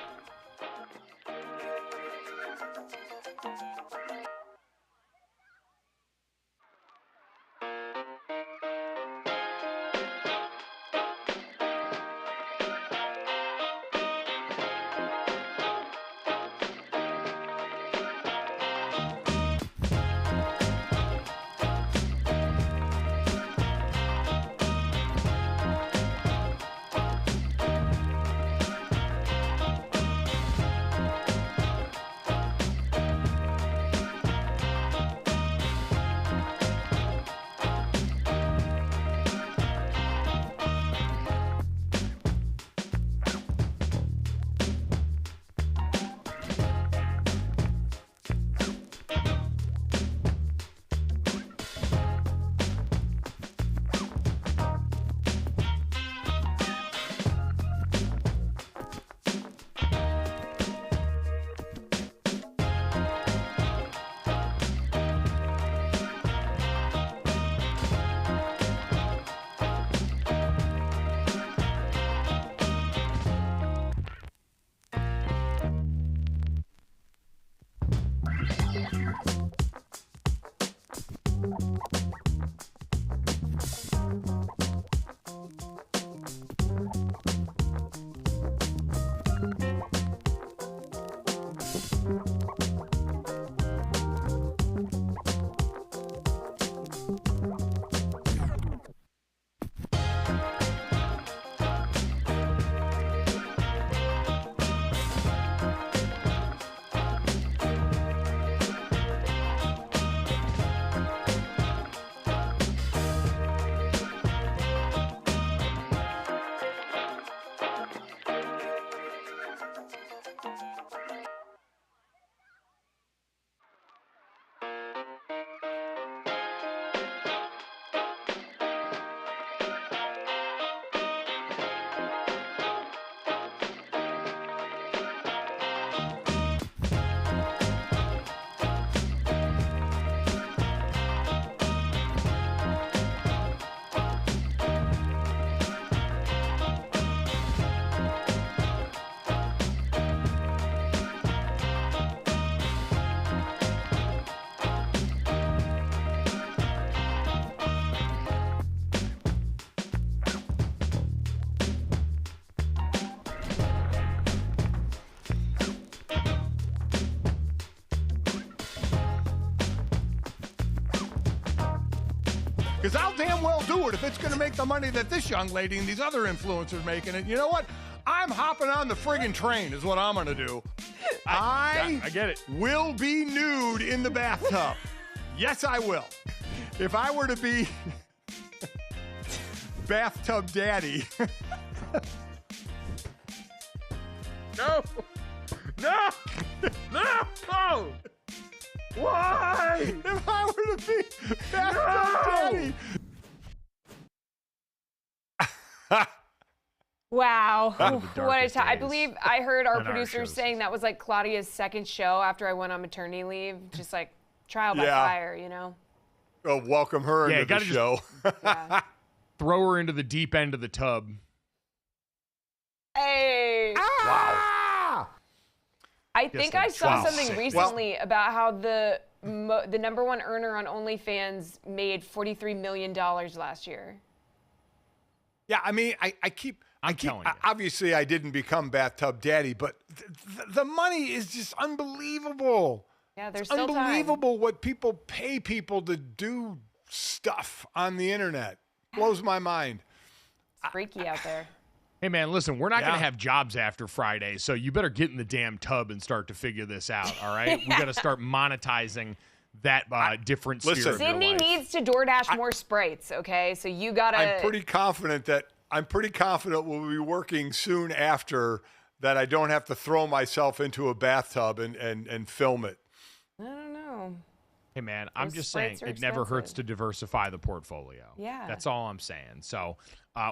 Because I'll damn well do it if it's going to make the money that this young lady and these other influencers making it. You know what? I'm hopping on the friggin' train is what I'm going to do. I get it. Will be nude in the bathtub. Yes, I will. If I were to be bathtub daddy. No. No. No. No. Why? If I were to be bathtub daddy. Wow. One of the What a darkest time. I days believe I heard our on our producer shows. saying that was like Claudia's second show after I went on maternity leave. Just like trial by Yeah. fire, you know? Oh, welcome her Yeah, into the gotta just- show. Yeah. Throw her into the deep end of the tub. Hey. Wow. I think I saw wow. something recently about how the number one earner on OnlyFans made $43 million last year. Yeah, I mean, I keep telling you. obviously I didn't become bathtub daddy, but the money is just unbelievable. Yeah, there's It's still time. unbelievable what people pay people to do stuff on the internet. Blows my mind. It's freaky out there. Hey, man, listen, we're not going Yeah. to have jobs after Friday, so you better get in the damn tub and start to figure this out, all right? We got to start monetizing that different listen, sphere of your Sydney life. needs to DoorDash more Sprites, okay? So you got to. I'm pretty confident we'll be working soon after that. I don't have to throw myself into a bathtub and film it. I don't know. Hey, man, I'm Those just saying Sprites are it never hurts expensive. to diversify the portfolio. Yeah. That's all I'm saying. So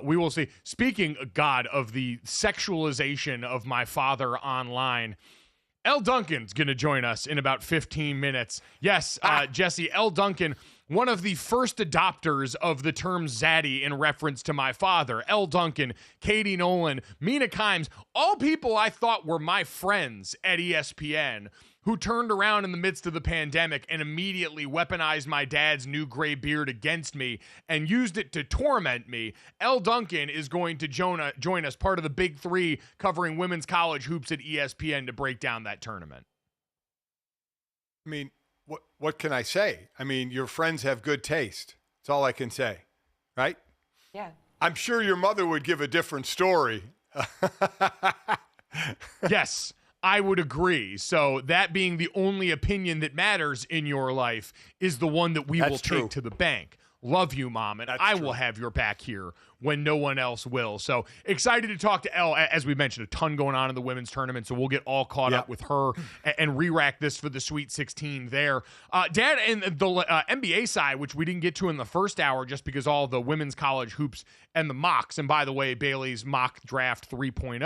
we will see. Speaking, God, of the sexualization of my father online, ELLE Duncan's going to join us in about 15 minutes. Yes, Jesse, ELLE Duncan, one of the first adopters of the term zaddy in reference to my father. ELLE Duncan, Katie Nolan, Mina Kimes, all people I thought were my friends at ESPN, who turned around in the midst of the pandemic and immediately weaponized my dad's new gray beard against me and used it to torment me. ELLE Duncan is going to join us, part of the Big Three covering women's college hoops at ESPN, to break down that tournament. I mean, what can I say? I mean, your friends have good taste. That's all I can say, right? Yeah. I'm sure your mother would give a different story. Yes, I would agree. So that being the only opinion that matters in your life is the one that we will take to the bank. Love you, Mom, and I will have your back here when no one else will. So excited to talk to Elle. As we mentioned, a ton going on in the women's tournament, so we'll get all caught up with her and re-rack this for the Sweet 16 there. Dad, and the NBA side, which we didn't get to in the first hour just because all the women's college hoops and the mocks, and by the way, Bailey's mock draft 3.0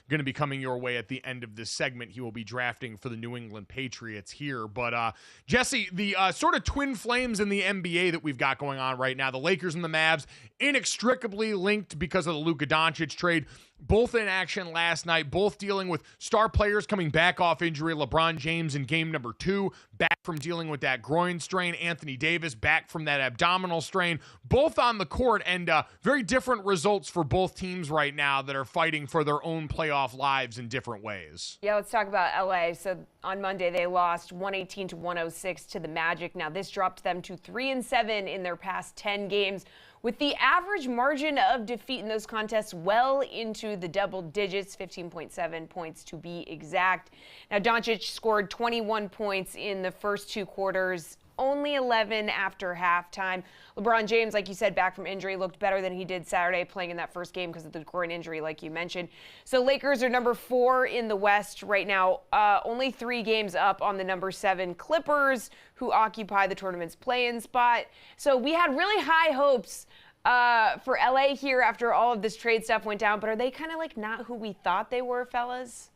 going to be coming your way at the end of this segment. He will be drafting for the New England Patriots here. But Jesse, the sort of twin flames in the NBA that we've got going on right now, the Lakers and the Mavs, inextricably linked because of the Luka Doncic trade, both in action last night, both dealing with star players coming back off injury. LeBron James in game number 2, back from dealing with that groin strain. Anthony Davis back from that abdominal strain, both on the court, and very different results for both teams right now that are fighting for their own playoff lives in different ways. Yeah, let's talk about LA. So on Monday, they lost 118 to 106 to the Magic. Now this dropped them to 3-7 in their past 10 games, with the average margin of defeat in those contests well into the double digits, 15.7 points to be exact. Now, Doncic scored 21 points in the first 2 quarters, only 11 after halftime. LeBron James, like you said, back from injury, looked better than he did Saturday playing in that first game because of the groin injury, like you mentioned. So Lakers are number 4 in the West right now, only 3 games up on the number 7 Clippers, who occupy the tournament's play-in spot. So we had really high hopes for LA here after all of this trade stuff went down, but are they kind of like not who we thought they were, fellas?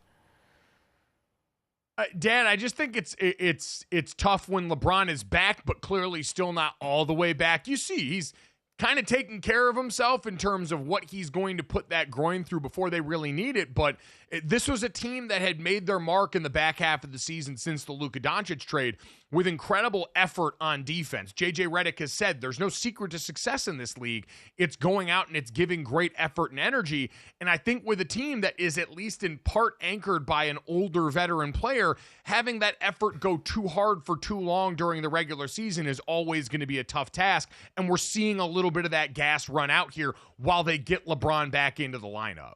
Dan, I just think it's tough when LeBron is back, but clearly still not all the way back. You see, he's kind of taking care of himself in terms of what he's going to put that groin through before they really need it. But this was a team that had made their mark in the back half of the season since the Luka Doncic trade with incredible effort on defense. JJ Redick has said there's no secret to success in this league. It's going out and it's giving great effort and energy. And I think with a team that is at least in part anchored by an older veteran player, having that effort go too hard for too long during the regular season is always going to be a tough task. And we're seeing a little bit of that gas run out here while they get LeBron back into the lineup.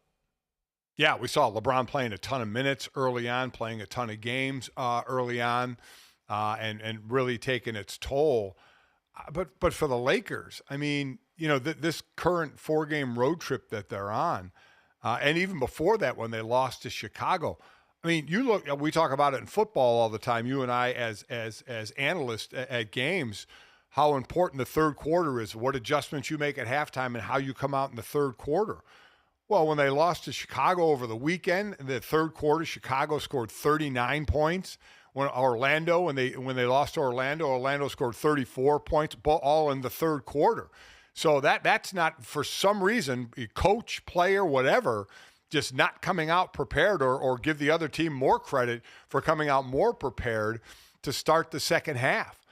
Yeah, we saw LeBron playing a ton of minutes early on, playing a ton of games early on, and really taking its toll. But for the Lakers, I mean, you know, this current 4-game road trip that they're on, and even before that when they lost to Chicago, I mean, you look, we talk about it in football all the time, you and I as analysts at games, how important the third quarter is, what adjustments you make at halftime, and how you come out in the third quarter. Well, when they lost to Chicago over the weekend, in the third quarter, Chicago scored 39 points. When they lost to Orlando scored 34 points, all in the third quarter. So that's not, for some reason, coach, player, whatever, just not coming out prepared or give the other team more credit for coming out more prepared to start the second half.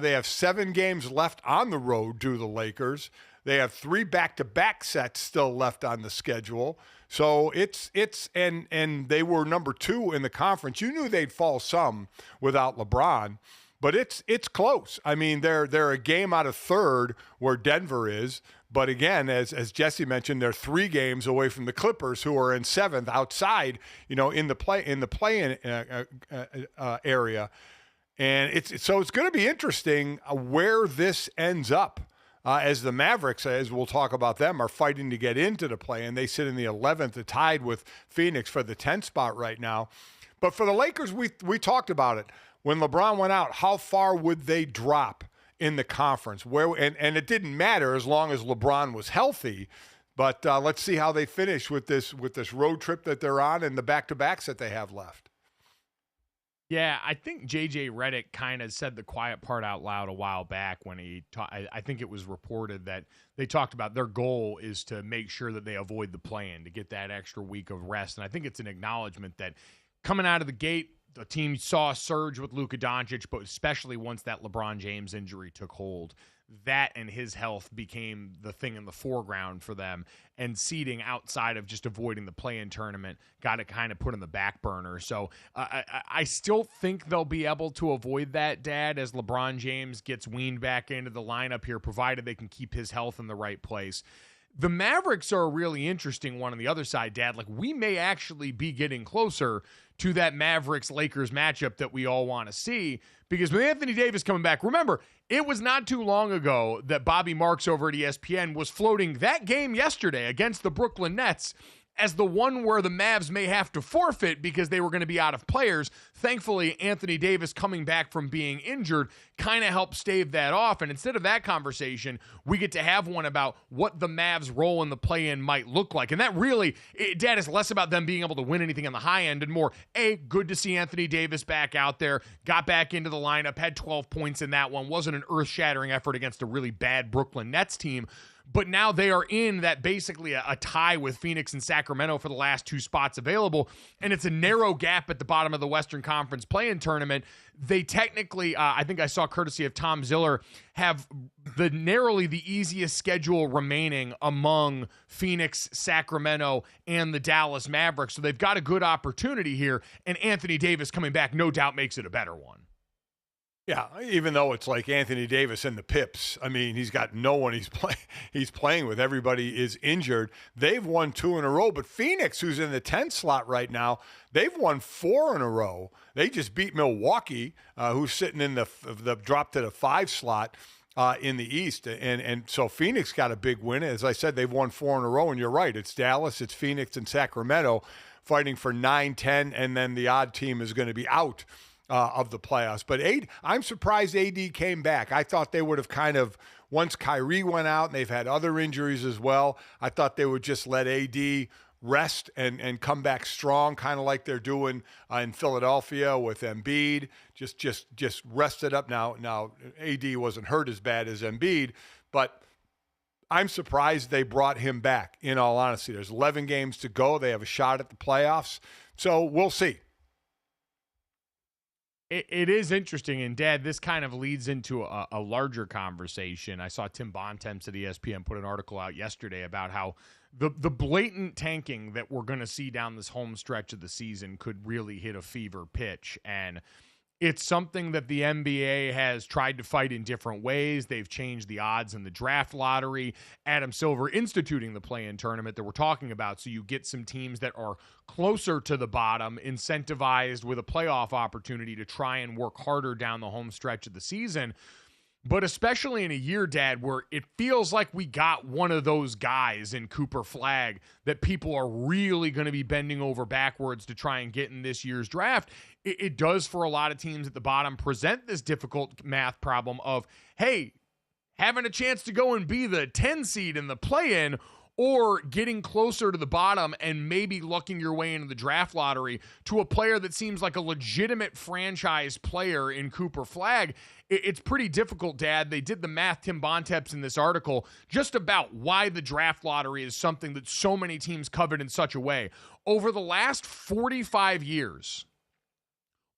They have 7 games left on the road due to the Lakers. They have 3 back-to-back sets still left on the schedule. So and they were number 2 in the conference. You knew they'd fall some without LeBron, but it's close. I mean, they're a game out of third where Denver is. But again, as Jesse mentioned, they're 3 games away from the Clippers, who are in 7th outside, you know, in the play-in area. And it's going to be interesting where this ends up as the Mavericks, as we'll talk about them, are fighting to get into the play, and they sit in the 11th, tied with Phoenix for the 10th spot right now. But for the Lakers, we talked about it. When LeBron went out, how far would they drop in the conference? And it didn't matter as long as LeBron was healthy. But let's see how they finish with this road trip that they're on and the back-to-backs that they have left. Yeah, I think J.J. Redick kind of said the quiet part out loud a while back when he I think it was reported that they talked about their goal is to make sure that they avoid the play-in, to get that extra week of rest. And I think it's an acknowledgement that coming out of the gate, the team saw a surge with Luka Doncic, but especially once that LeBron James injury took hold, that and his health became the thing in the foreground for them, and seeding outside of just avoiding the play-in tournament got to kind of put in the back burner. So I still think they'll be able to avoid that, Dad, as LeBron James gets weaned back into the lineup here, provided they can keep his health in the right place. The Mavericks are a really interesting one on the other side, Dad. Like, we may actually be getting closer to that Mavericks-Lakers matchup that we all want to see, because with Anthony Davis coming back, remember, it was not too long ago that Bobby Marks over at ESPN was floating that game yesterday against the Brooklyn Nets as the one where the Mavs may have to forfeit because they were going to be out of players. Thankfully, Anthony Davis coming back from being injured kind of helped stave that off. And instead of that conversation, we get to have one about what the Mavs' role in the play-in might look like. And that really, Dad, is less about them being able to win anything on the high end and more, good to see Anthony Davis back out there, got back into the lineup, had 12 points in that one, wasn't an earth-shattering effort against a really bad Brooklyn Nets team. But now they are in that basically a tie with Phoenix and Sacramento for the last two spots available, and it's a narrow gap at the bottom of the Western Conference play-in tournament. They technically, I think I saw courtesy of Tom Ziller, have narrowly the easiest schedule remaining among Phoenix, Sacramento, and the Dallas Mavericks. So they've got a good opportunity here, and Anthony Davis coming back no doubt makes it a better one. Yeah, even though it's like Anthony Davis and the Pips. I mean, he's got no one he's playing with. Everybody is injured. They've won 2 in a row, but Phoenix, who's in the 10th slot right now, they've won 4 in a row. They just beat Milwaukee, who's sitting in the drop to the 5 slot in the East. And so Phoenix got a big win. As I said, they've won 4 in a row, and you're right. It's Dallas, it's Phoenix, and Sacramento fighting for 9, 10, and then the odd team is going to be out of the playoffs. But I'm surprised AD came back. I thought they would have kind of, once Kyrie went out, and they've had other injuries as well, I thought they would just let AD rest and come back strong, kind of like they're doing in Philadelphia with Embiid. Just rest it up. Now AD wasn't hurt as bad as Embiid, but I'm surprised they brought him back, in all honesty. There's 11 games to go. They have a shot at the playoffs. So we'll see. It is interesting, and Dad, this kind of leads into a larger conversation. I saw Tim Bontemps at ESPN put an article out yesterday about how the blatant tanking that we're going to see down this home stretch of the season could really hit a fever pitch, and it's something that the NBA has tried to fight in different ways. They've changed the odds in the draft lottery. Adam Silver instituting the play-in tournament that we're talking about, so you get some teams that are closer to the bottom, incentivized with a playoff opportunity to try and work harder down the home stretch of the season. But especially in a year, Dad, where it feels like we got one of those guys in Cooper Flagg that people are really going to be bending over backwards to try and get in this year's draft, it does for a lot of teams at the bottom present this difficult math problem of, hey, having a chance to go and be the 10 seed in the play-in, or getting closer to the bottom and maybe lucking your way into the draft lottery to a player that seems like a legitimate franchise player in Cooper Flagg. It's pretty difficult, Dad. They did the math, Tim Bontemps, in this article, just about why the draft lottery is something that so many teams covet in such a way. Over the last 45 years,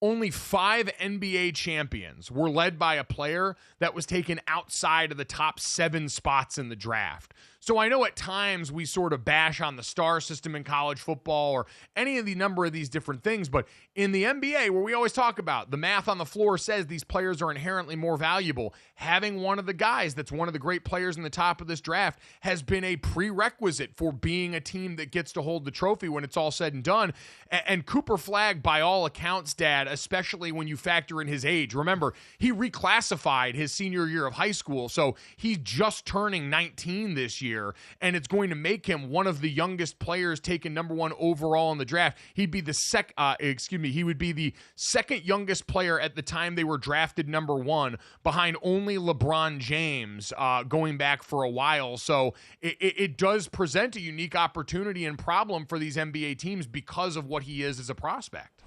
only 5 NBA champions were led by a player that was taken outside of the top 7 spots in the draft. So I know at times we sort of bash on the star system in college football or any of the number of these different things, but in the NBA, where we always talk about the math on the floor says these players are inherently more valuable, having one of the guys that's one of the great players in the top of this draft has been a prerequisite for being a team that gets to hold the trophy when it's all said and done. And Cooper Flagg, by all accounts, Dad, especially when you factor in his age, remember, he reclassified his senior year of high school, so he's just turning 19 this year, and it's going to make him one of the youngest players taken number 1 overall in the draft. He would be the second youngest player at the time they were drafted number 1, behind only LeBron James, going back for a while. So it does present a unique opportunity and problem for these NBA teams because of what he is as a prospect.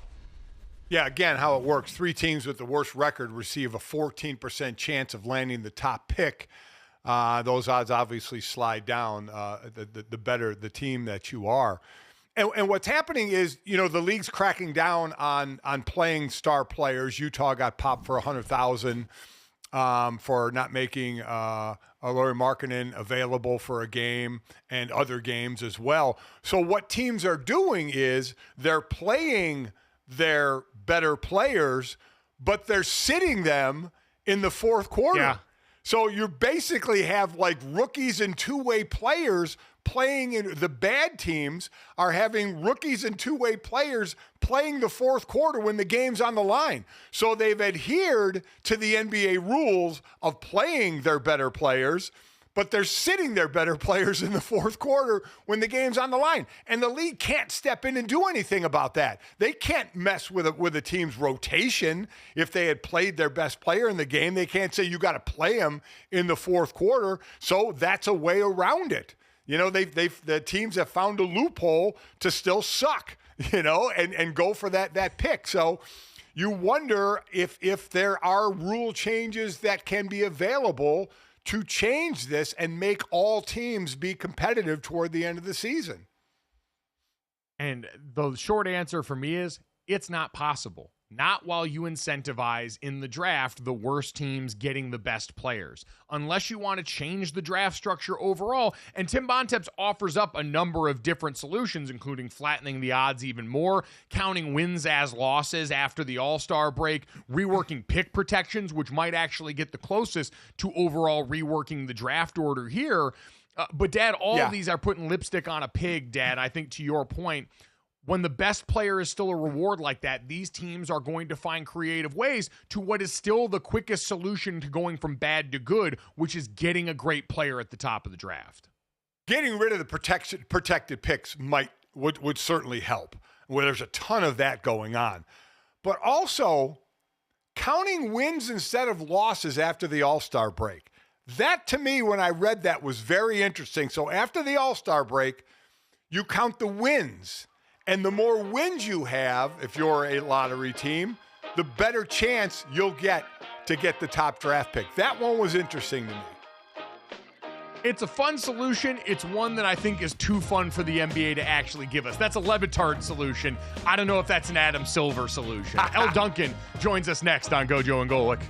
Yeah, again, how it works. 3 teams with the worst record receive a 14% chance of landing the top pick. Those odds obviously slide down the better the team that you are. And what's happening is, you know, the league's cracking down on playing star players. Utah got popped for $100,000 for not making Lauri Markkanen available for a game and other games as well. So what teams are doing is they're playing their better players, but they're sitting them in the fourth quarter. Yeah. So you basically have like rookies and two-way players playing in the bad teams are having rookies and two-way players playing the fourth quarter when the game's on the line. So they've adhered to the NBA rules of playing their better players, but they're sitting their better players in the fourth quarter when the game's on the line. And the league can't step in and do anything about that. They can't mess with a team's rotation. If they had played their best player in the game, they can't say you got to play him in the fourth quarter. So that's a way around it. You know, the teams have found a loophole to still suck, you know, and go for that pick. So you wonder if there are rule changes that can be available to change this and make all teams be competitive toward the end of the season. And the short answer for me is it's not possible. Not while you incentivize in the draft the worst teams getting the best players. Unless you want to change the draft structure overall. And Tim Bontemps offers up a number of different solutions, including flattening the odds even more, counting wins as losses after the All-Star break, reworking pick protections, which might actually get the closest to overall reworking the draft order here. But, Dad, all of these are putting lipstick on a pig, Dad, I think to your point. When the best player is still a reward like that, these teams are going to find creative ways to what is still the quickest solution to going from bad to good, which is getting a great player at the top of the draft. Getting rid of the protected picks would certainly help, where there's a ton of that going on. But also, counting wins instead of losses after the All-Star break. That, to me, when I read that, was very interesting. So after the All-Star break, you count the wins. And the more wins you have, if you're a lottery team, the better chance you'll get to get the top draft pick. That one was interesting to me. It's a fun solution. It's one that I think is too fun for the NBA to actually give us. That's a Levitard solution. I don't know if that's an Adam Silver solution. ELLE Duncan joins us next on Gojo and Golic.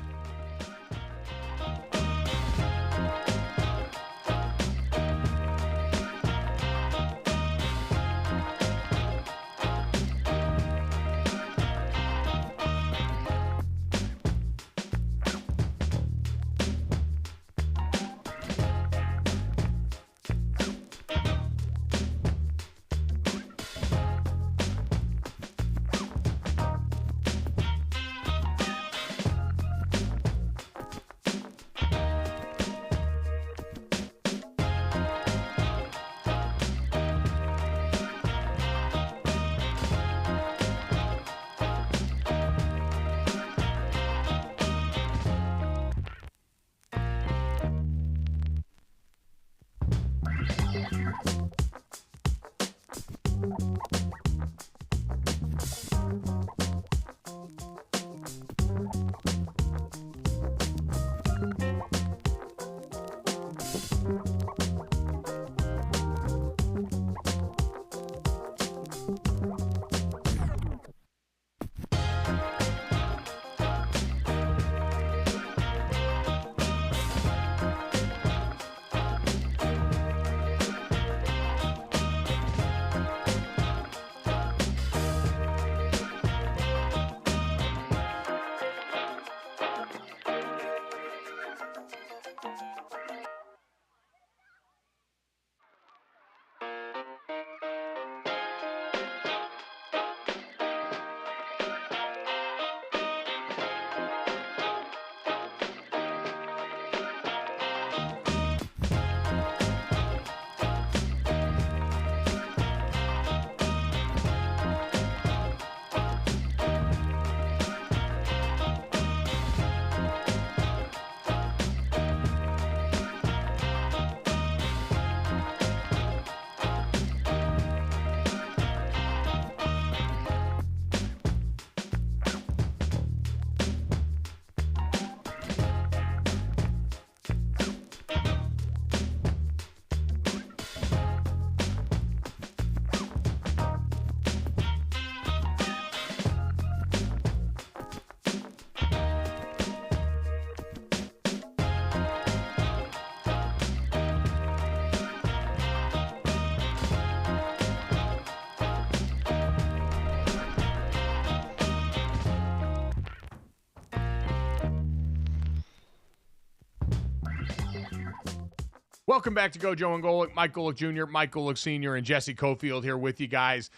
Welcome back to Gojo and Golic. Mike Golic Jr., Mike Golic Sr., and Jesse Cofield here with you guys.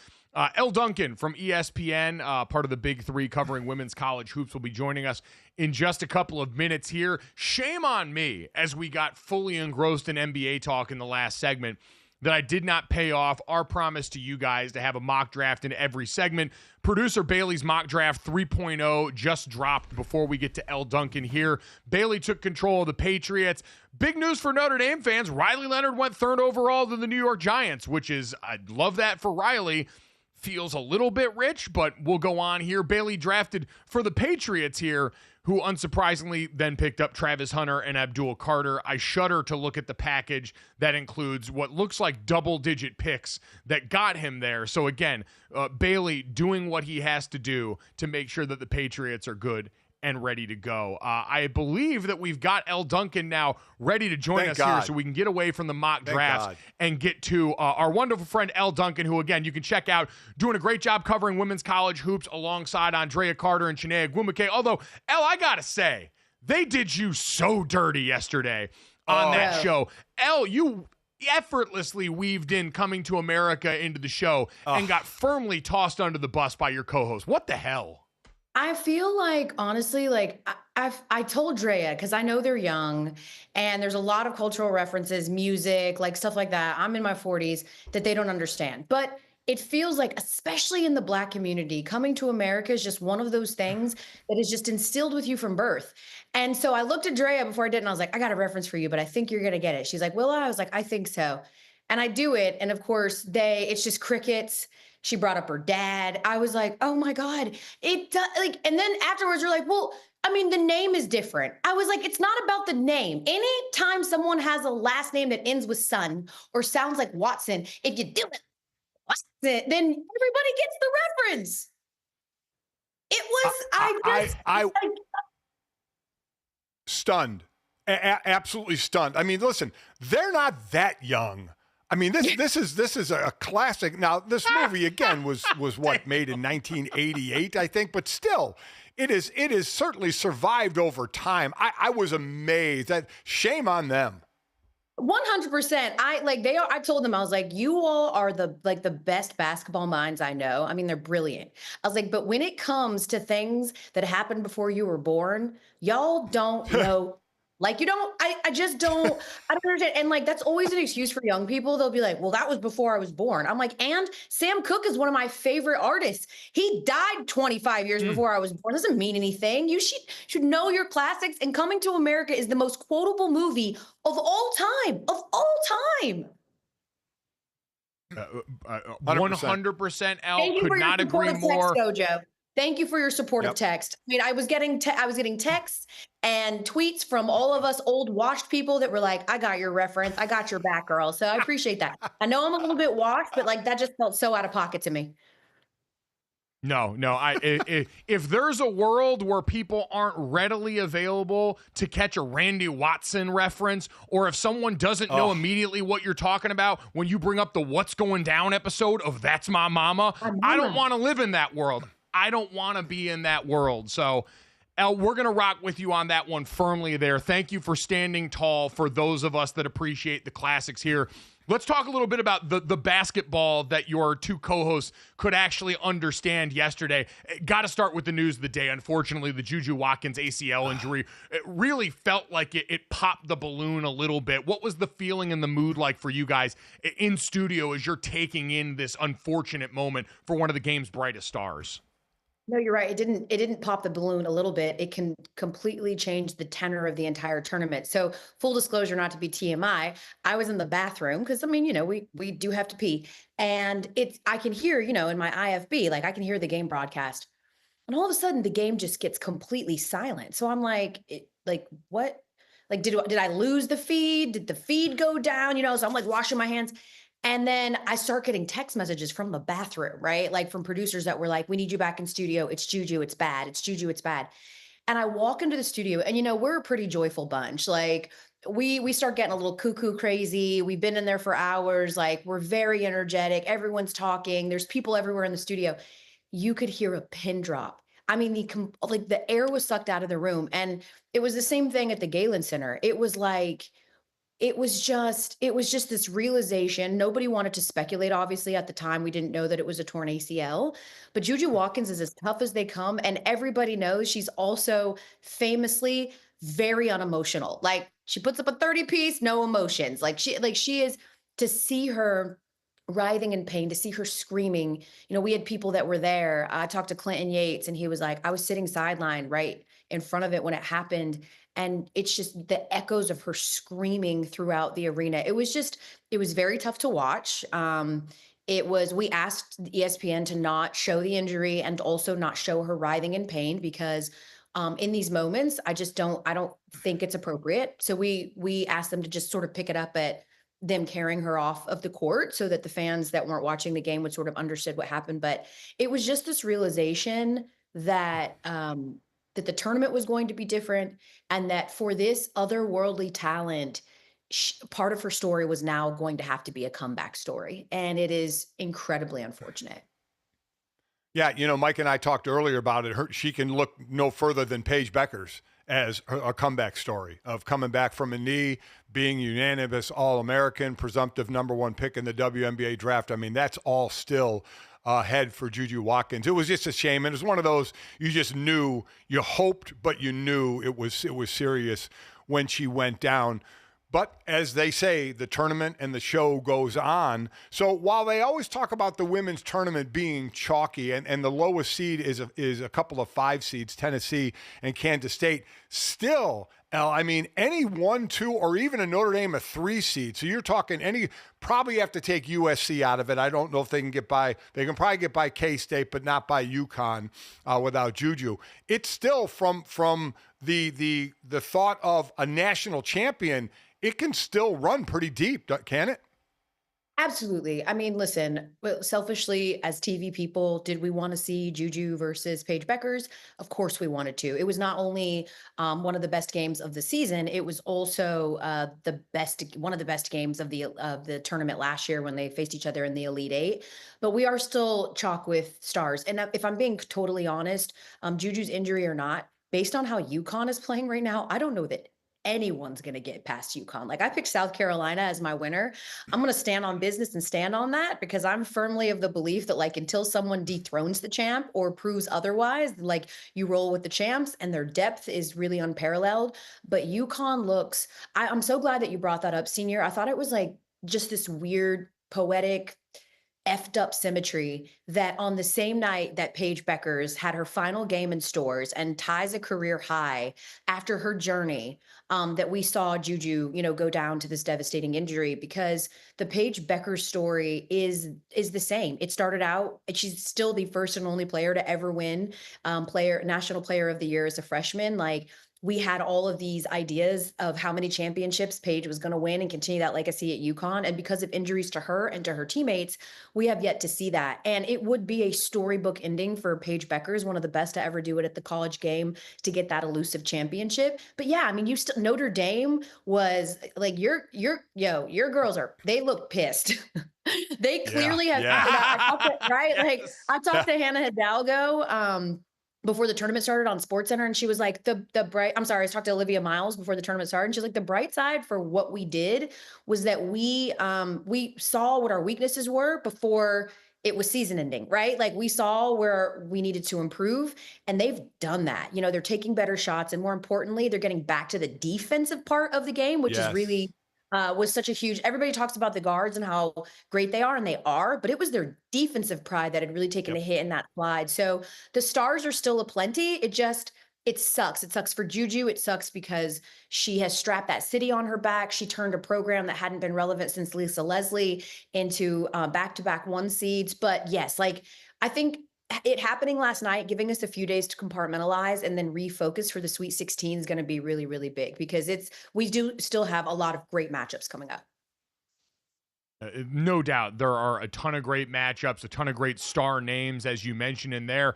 ELLE Duncan from ESPN, part of the Big Three covering women's college hoops, will be joining us in just a couple of minutes here. Shame on me, as we got fully engrossed in NBA talk in the last segment, that I did not pay off our promise to you guys to have a mock draft in every segment. Producer Bailey's mock draft 3.0 just dropped before we get to ELLE Duncan here. Bailey took control of the Patriots. Big news for Notre Dame fans. Riley Leonard went third overall to the New York Giants, which is, I love that for Riley. Feels a little bit rich, but we'll go on here. Bailey drafted for the Patriots here, who unsurprisingly then picked up Travis Hunter and Abdul Carter. I shudder to look at the package that includes what looks like double-digit picks that got him there. So again, Bailey doing what he has to do to make sure that the Patriots are good and ready to go. I believe that we've got ELLE Duncan now ready to join us here so we can get away from the mock drafts and get to our wonderful friend ELLE Duncan, who, again, you can check out doing a great job covering women's college hoops alongside Andrea Carter and Chinea Gwumike. Although, ELLE, I got to say, they did you so dirty yesterday on that show. ELLE, you effortlessly weaved in Coming to America into the show and got firmly tossed under the bus by your co-host. What the hell? I feel like, honestly, like I told Drea, because I know they're young and there's a lot of cultural references, music, like stuff like that. I'm in my 40s that they don't understand. But it feels like, especially in the Black community, Coming to America is just one of those things that is just instilled with you from birth. And so I looked at Drea before I did, and I was like, I got a reference for you, but I think you're going to get it. She's like, will I? I was like, I think so. And I do it. And of course, it's just crickets. She brought up her dad. I was like, oh my God, it does. Like, and then afterwards, you're like, well, I mean, the name is different. I was like, it's not about the name. Anytime someone has a last name that ends with son or sounds like Watson, if you do it, Watson, then everybody gets the reference. It was, I stunned, absolutely stunned. I mean, listen, they're not that young. I mean, this is a classic. Now, this movie again was what, made in 1988, I think, but still, it is certainly survived over time. I was amazed. That shame on them. 100%. I told them, I was like, you all are the best basketball minds I know. I mean, they're brilliant. I was like, but when it comes to things that happened before you were born, y'all don't know. Like, you don't, I just don't, I don't understand. And like, that's always an excuse for young people. They'll be like, well, that was before I was born. I'm like, and Sam Cooke is one of my favorite artists. He died 25 years before I was born. Doesn't mean anything. You should know your classics. And Coming to America is the most quotable movie of all time, 100%, ELLE, could not agree more. Gojo. Thank you for your supportive text. I mean, I was getting texts and tweets from all of us old washed people that were like, I got your reference. I got your back, girl. So I appreciate that. I know I'm a little bit washed, but like that just felt so out of pocket to me. No. If there's a world where people aren't readily available to catch a Randy Watson reference, or if someone doesn't know immediately what you're talking about when you bring up the What's Going Down episode of That's My Mama, I don't want to live in that world. I don't want to be in that world. So, ELLE, we're going to rock with you on that one firmly there. Thank you for standing tall for those of us that appreciate the classics here. Let's talk a little bit about the basketball that your two co-hosts could actually understand yesterday. Got to start with the news of the day. Unfortunately, the JUJU Watkin ACL injury, it really felt like it popped the balloon a little bit. What was the feeling and the mood like for you guys in studio as you're taking in this unfortunate moment for one of the game's brightest stars? No, you're right. It didn't pop the balloon a little bit. It can completely change the tenor of the entire tournament. So full disclosure, not to be TMI, I was in the bathroom because, I mean, you know, we do have to pee. And I can hear, you know, in my IFB, like I can hear the game broadcast. And all of a sudden the game just gets completely silent. So I'm like, what? Like, did I lose the feed? Did the feed go down? You know, so I'm like washing my hands. And then I start getting text messages from the bathroom, right? Like from producers that were like, we need you back in studio. It's JUJU, it's bad. It's JUJU, it's bad. And I walk into the studio and, you know, we're a pretty joyful bunch. Like we start getting a little cuckoo crazy. We've been in there for hours. Like we're very energetic. Everyone's talking. There's people everywhere in the studio. You could hear a pin drop. I mean, the air was sucked out of the room. And it was the same thing at the Galen Center. It was like, it was just this realization. Nobody wanted to speculate. Obviously, at the time, we didn't know that it was a torn ACL. But JuJu Watkins is as tough as they come, and everybody knows she's also famously very unemotional. Like, she puts up a 30-piece, no emotions. Like she is, to see her writhing in pain, to see her screaming. We had people that were there. I talked to Clinton Yates, and he was like, I was sitting sideline right in front of it when it happened. And it's just the echoes of her screaming throughout the arena. It was very tough to watch. We asked ESPN to not show the injury and also not show her writhing in pain, because in these moments, I don't think it's appropriate. So we asked them to just sort of pick it up at them carrying her off of the court, so that the fans that weren't watching the game would sort of understood what happened. But it was just this realization that that the tournament was going to be different, and that for this otherworldly talent, part of her story was now going to have to be a comeback story. And it is incredibly unfortunate. Yeah, Mike and I talked earlier about it. She can look no further than Paige Beckers as a comeback story of coming back from a knee, being unanimous All-American, presumptive #1 pick in the WNBA draft. I mean, that's all still ahead for JuJu Watkins. It was just a shame, and it was one of those you just knew, you hoped, but you knew it was serious when she went down. But as they say, the tournament and the show goes on. So while they always talk about the women's tournament being chalky, and the lowest seed is a couple of 5 seeds, Tennessee and Kansas State, still, I mean, any 1, 2, or even a Notre Dame a 3 seed. So you're talking probably have to take USC out of it. I don't know if they can get by. They can probably get by K-State, but not by UConn without JuJu. It's still from the thought of a national champion. It can still run pretty deep, can it? Absolutely. I mean, listen, selfishly, as TV people, did we want to see JuJu versus Paige Beckers? Of course we wanted to. It was not only one of the best games of the season, it was also one of the best games of the tournament last year when they faced each other in the Elite Eight. But we are still chalk with stars. And if I'm being totally honest, JuJu's injury or not, based on how UConn is playing right now, I don't know that anyone's going to get past UConn. Like, I picked South Carolina as my winner. I'm going to stand on business and stand on that, because I'm firmly of the belief that, like, until someone dethrones the champ or proves otherwise, like, you roll with the champs, and their depth is really unparalleled. But UConn looks, I'm so glad that you brought that up, Senior. I thought it was like just this weird, poetic, effed up symmetry that on the same night that Paige Beckers had her final game in stores and ties a career high after her journey, that we saw JuJu, go down to this devastating injury, because the Paige Beckers story is the same. It started out, she's still the first and only player to ever win National Player of the Year as a freshman. Like, we had all of these ideas of how many championships Paige was going to win and continue that legacy at UConn. And because of injuries to her and to her teammates, we have yet to see that. And it would be a storybook ending for Paige Beckers, one of the best to ever do it at the college game, to get that elusive championship. But yeah, I mean, Notre Dame was like, your girls they look pissed. They clearly have, right? Like, I talked to Hannah Hidalgo, before the tournament started on SportsCenter, and she was like, I talked to Olivia Miles before the tournament started, and she's like, the bright side for what we did was that we saw what our weaknesses were before it was season ending, right? Like, we saw where we needed to improve, and they've done that. They're taking better shots, and more importantly, they're getting back to the defensive part of the game, which is really was such a huge, everybody talks about the guards and how great they are, and they are, but it was their defensive pride that had really taken a hit in that slide. So the stars are still aplenty. It sucks. It sucks for JuJu. It sucks because she has strapped that city on her back. She turned a program that hadn't been relevant since Lisa Leslie into back-to-back 1 seeds. But yes, like, I think it happening last night, giving us a few days to compartmentalize and then refocus for the Sweet 16 is going to be really, really big, because we do still have a lot of great matchups coming up. No doubt. There are a ton of great matchups, a ton of great star names, as you mentioned in there.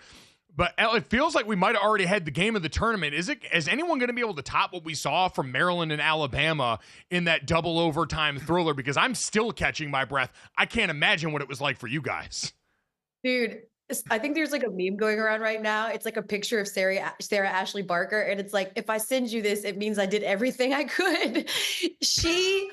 But it feels like we might have already had the game of the tournament. Is anyone going to be able to top what we saw from Maryland and Alabama in that double overtime thriller? Because I'm still catching my breath. I can't imagine what it was like for you guys. Dude, I think there's like a meme going around right now. It's like a picture of Sarah Ashley Barker, and it's like, if I send you this, it means I did everything I could. She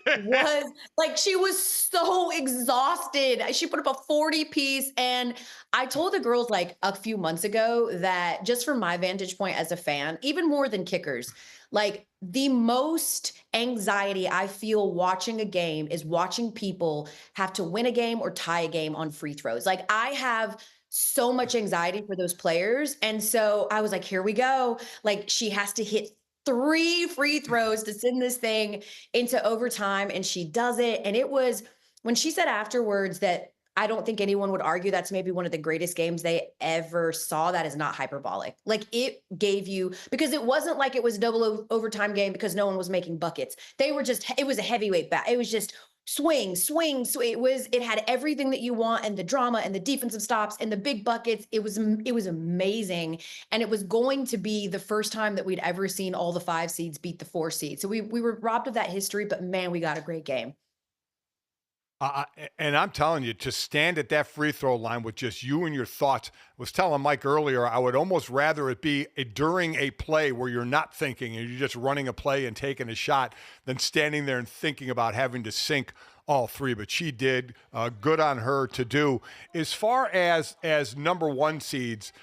was so exhausted. She put up a 40-piece, and I told the girls like a few months ago that just from my vantage point as a fan, even more than kickers, like the most anxiety I feel watching a game is watching people have to win a game or tie a game on free throws. Like I have so much anxiety for those players. And so I was like, here we go. Like she has to hit 3 free throws to send this thing into overtime. And she does it. And it was when she said afterwards that I don't think anyone would argue that's maybe one of the greatest games they ever saw. That is not hyperbolic. Like it gave you, because it wasn't like it was a double overtime game because no one was making buckets. It was a heavyweight bat. It was just swing. It had everything that you want, and the drama and the defensive stops and the big buckets. It was amazing. And it was going to be the first time that we'd ever seen all the 5 seeds beat the 4 seeds. So we were robbed of that history, but man, we got a great game. And I'm telling you, to stand at that free throw line with just you and your thoughts. I was telling Mike earlier, I would almost rather it be during a play where you're not thinking and you're just running a play and taking a shot than standing there and thinking about having to sink all 3. But she did. Good on her to do. As far as number 1 seeds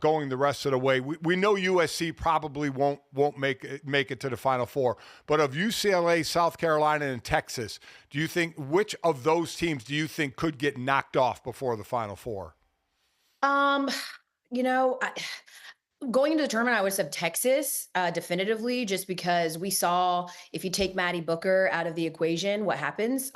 going the rest of the way, we know USC probably won't make it to the Final Four. But of UCLA, South Carolina, and Texas, do you think which of those teams do you think could get knocked off before the Final Four? Going into the tournament, I would have Texas definitively, just because we saw if you take Maddie Booker out of the equation, what happens.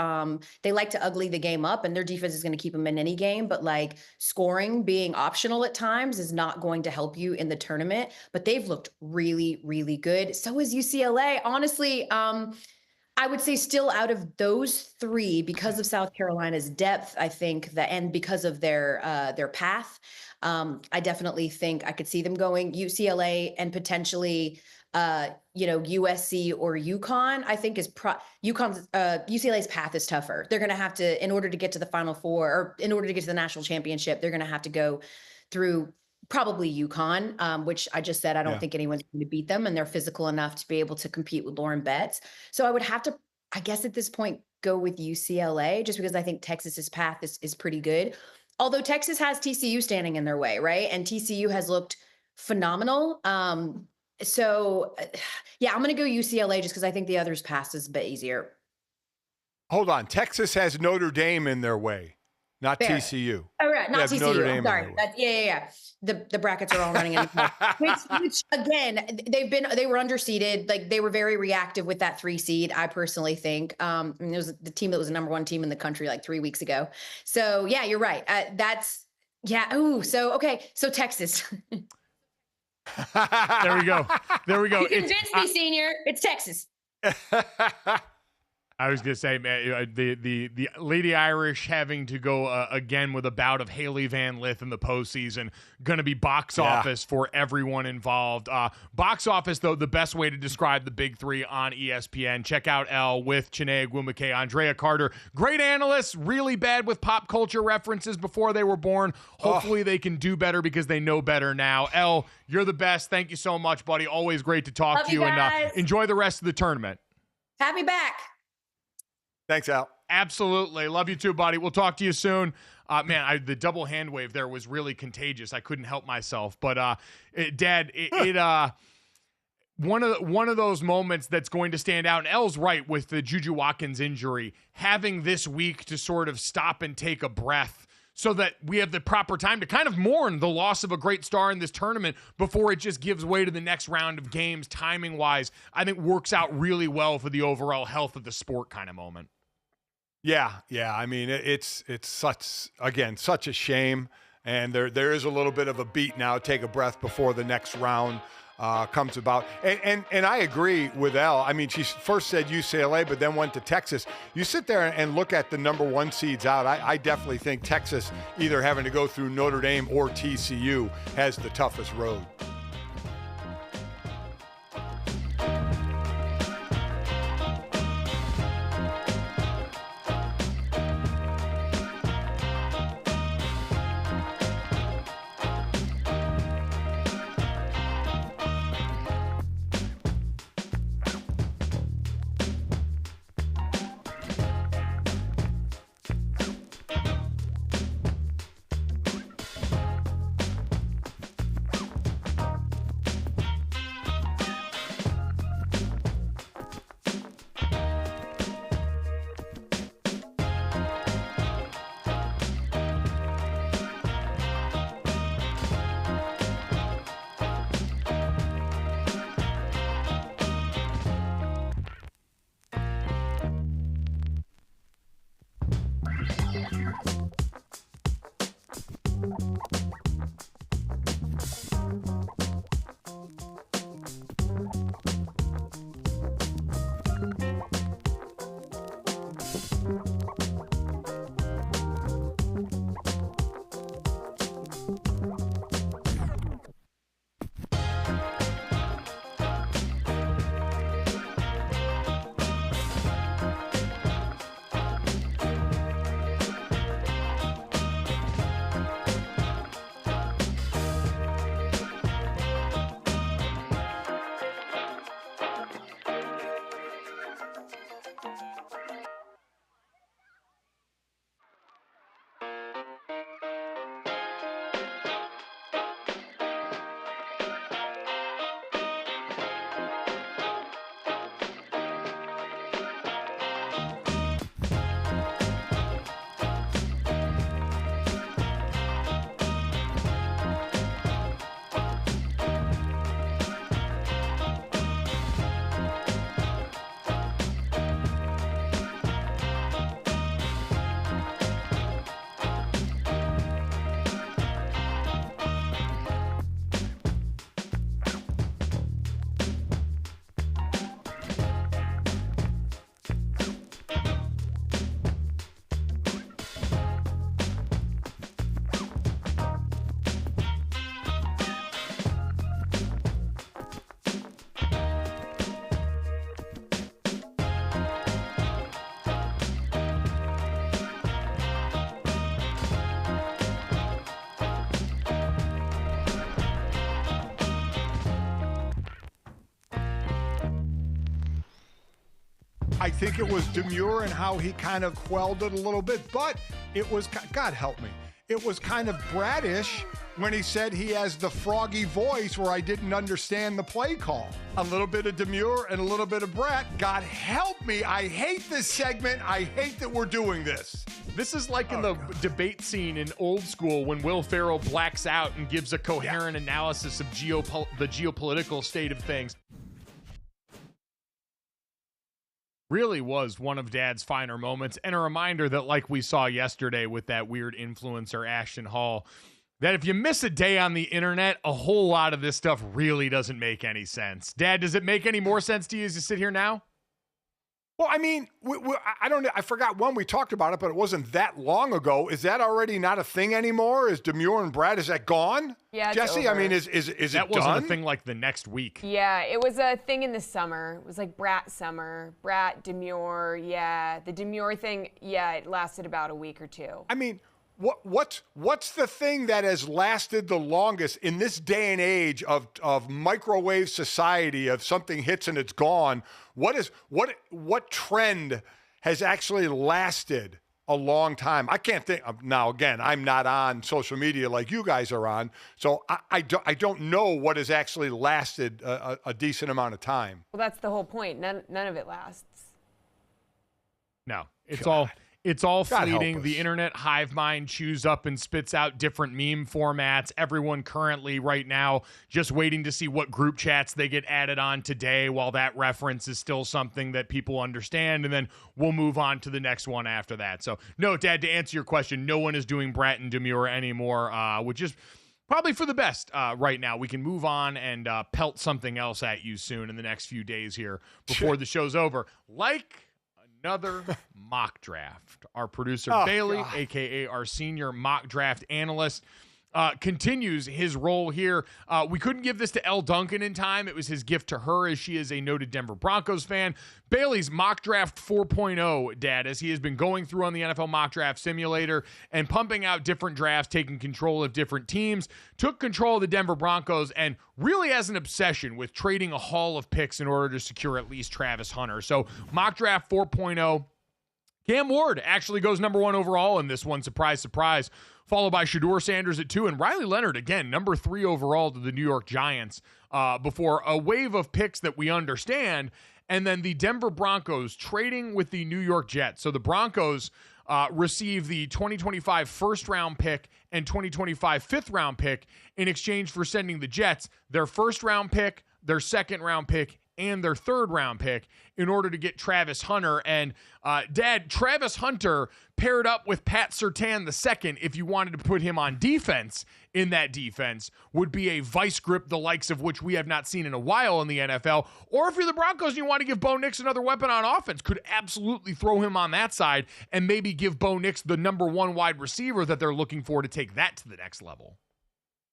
They like to ugly the game up, and their defense is going to keep them in any game. But like scoring being optional at times is not going to help you in the tournament. But they've looked really, really good. So is UCLA. Honestly, I would say still out of those 3, because of South Carolina's depth, I think that, and because of their path, I definitely think I could see them going UCLA and potentially, USC or UConn. I think UCLA's path is tougher. They're going to have to, in order to get to the Final Four or in order to get to the national championship, they're going to have to go through probably UConn, which I just said I don't think anyone's going to beat them, and they're physical enough to be able to compete with Lauren Betts. So I would have to, I guess at this point, go with UCLA, just because I think Texas's path is pretty good. Although Texas has TCU standing in their way, right? And TCU has looked phenomenal. So I'm going to go UCLA just because I think the others' path is a bit easier. Hold on. Texas has Notre Dame in their way, not Fair. TCU. Oh, right. Not TCU. Notre I'm Dame sorry. Yeah. The brackets are all running anymore. which again, they were underseeded. Like they were very reactive with that 3 seed. I personally think, it was the team that was the number 1 team in the country like 3 weeks ago. So yeah, you're right. So Texas. There we go. You convinced me, senior. It's Texas. I was gonna say, man, the Lady Irish having to go again with a bout of Haley Van Lith in the postseason, gonna be box office for everyone involved. Box office, though, the best way to describe the big 3 on ESPN. Check out Elle with Chiney Agwumike, Andrea Carter, great analysts, really bad with pop culture references before they were born. Hopefully they can do better because they know better now. Elle, you're the best. Thank you so much, buddy. Always great to talk to you, and enjoy the rest of the tournament. Have me back. Thanks, Al. Absolutely. Love you too, buddy. We'll talk to you soon. The double hand wave there was really contagious. I couldn't help myself. But one of those moments that's going to stand out, and Elle's right with the JuJu Watkins injury, having this week to sort of stop and take a breath so that we have the proper time to kind of mourn the loss of a great star in this tournament before it just gives way to the next round of games, timing-wise, I think works out really well for the overall health of the sport kind of moment. Yeah. I mean, it's such a shame, and there is a little bit of a beat now. Take a breath before the next round comes about. And I agree with Elle. I mean, she first said UCLA, but then went to Texas. You sit there and look at the number 1 seeds out. I definitely think Texas, either having to go through Notre Dame or TCU, has the toughest road. I think it was demure and how he kind of quelled it a little bit, but it was, God help me, it was kind of bratish when he said he has the froggy voice where I didn't understand the play call. A little bit of demure and a little bit of brat. God help me. I hate this segment. I hate that we're doing this. This is like in the debate scene in Old School when Will Ferrell blacks out and gives a coherent analysis of the geopolitical state of things. Really was one of Dad's finer moments, and a reminder that, like we saw yesterday with that weird influencer Ashton Hall, that if you miss a day on the internet, a whole lot of this stuff really doesn't make any sense. Dad, does it make any more sense to you as you sit here now? Well, I mean, I don't know. I forgot when we talked about it, but it wasn't that long ago. Is that already not a thing anymore? Is demure and brat, is that gone? Yeah, it's Jesse, over. I mean, is it done? That wasn't a thing like the next week. Yeah, it was a thing in the summer. It was like brat summer, brat, demure. Yeah, the demure thing, yeah, it lasted about a week or two. I mean, what's the thing that has lasted the longest in this day and age of microwave society, of something hits and it's gone? What trend has actually lasted a long time? I can't think. Now, again, I'm not on social media like you guys are on, so I don't know what has actually lasted a decent amount of time. Well, that's the whole point. None of it lasts. No, it's all God help fleeting. us. The internet hive mind chews up and spits out different meme formats. Everyone currently right now just waiting to see what group chats they get added on today, while that reference is still something that people understand, and then we'll move on to the next one after that. So no, Dad, to answer your question, no one is doing brat and demure anymore, which is probably for the best right now. We can move on and pelt something else at you soon in the next few days here before the show's over. Like another mock draft. Our producer, Bailey, a.k.a. our senior mock draft analyst, continues his role here. We couldn't give this to ELLE Duncan in time. It was his gift to her, as she is a noted Denver Broncos fan. Bailey's mock draft 4.0, Dad, as he has been going through on the NFL mock draft simulator and pumping out different drafts, taking control of different teams, took control of the Denver Broncos, and really has an obsession with trading a haul of picks in order to secure at least Travis Hunter. So mock draft 4.0. Cam Ward actually goes number 1 overall in this one. Surprise, surprise. Followed by Shedeur Sanders at 2, and Riley Leonard, again, number 3 overall to the New York Giants, before a wave of picks that we understand, and then the Denver Broncos trading with the New York Jets. So the Broncos receive the 2025 first-round pick and 2025 fifth-round pick in exchange for sending the Jets their first-round pick, their second-round pick, and their third-round pick in order to get Travis Hunter. And, Dad, Travis Hunter paired up with Pat Surtain II, if you wanted to put him on defense, in that defense, would be a vice grip the likes of which we have not seen in a while in the NFL. Or if you're the Broncos and you want to give Bo Nix another weapon on offense, could absolutely throw him on that side and maybe give Bo Nix the number 1 wide receiver that they're looking for to take that to the next level.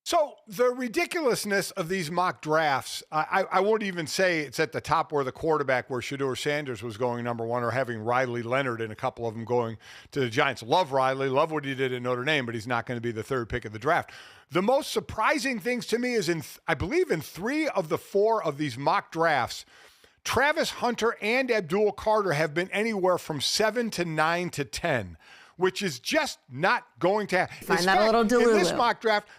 So the ridiculousness of these mock drafts, I won't even say it's at the top where the quarterback, where Shedeur Sanders was going number 1, or having Riley Leonard and a couple of them going to the Giants. Love Riley, love what he did at Notre Dame, but he's not going to be the 3rd pick of the draft. The most surprising things to me is I believe in 3 of the 4 of these mock drafts, Travis Hunter and Abdul Carter have been anywhere from 7 to 9 to 10, which is just not going to happen. Find that a little delulu. In this mock draft,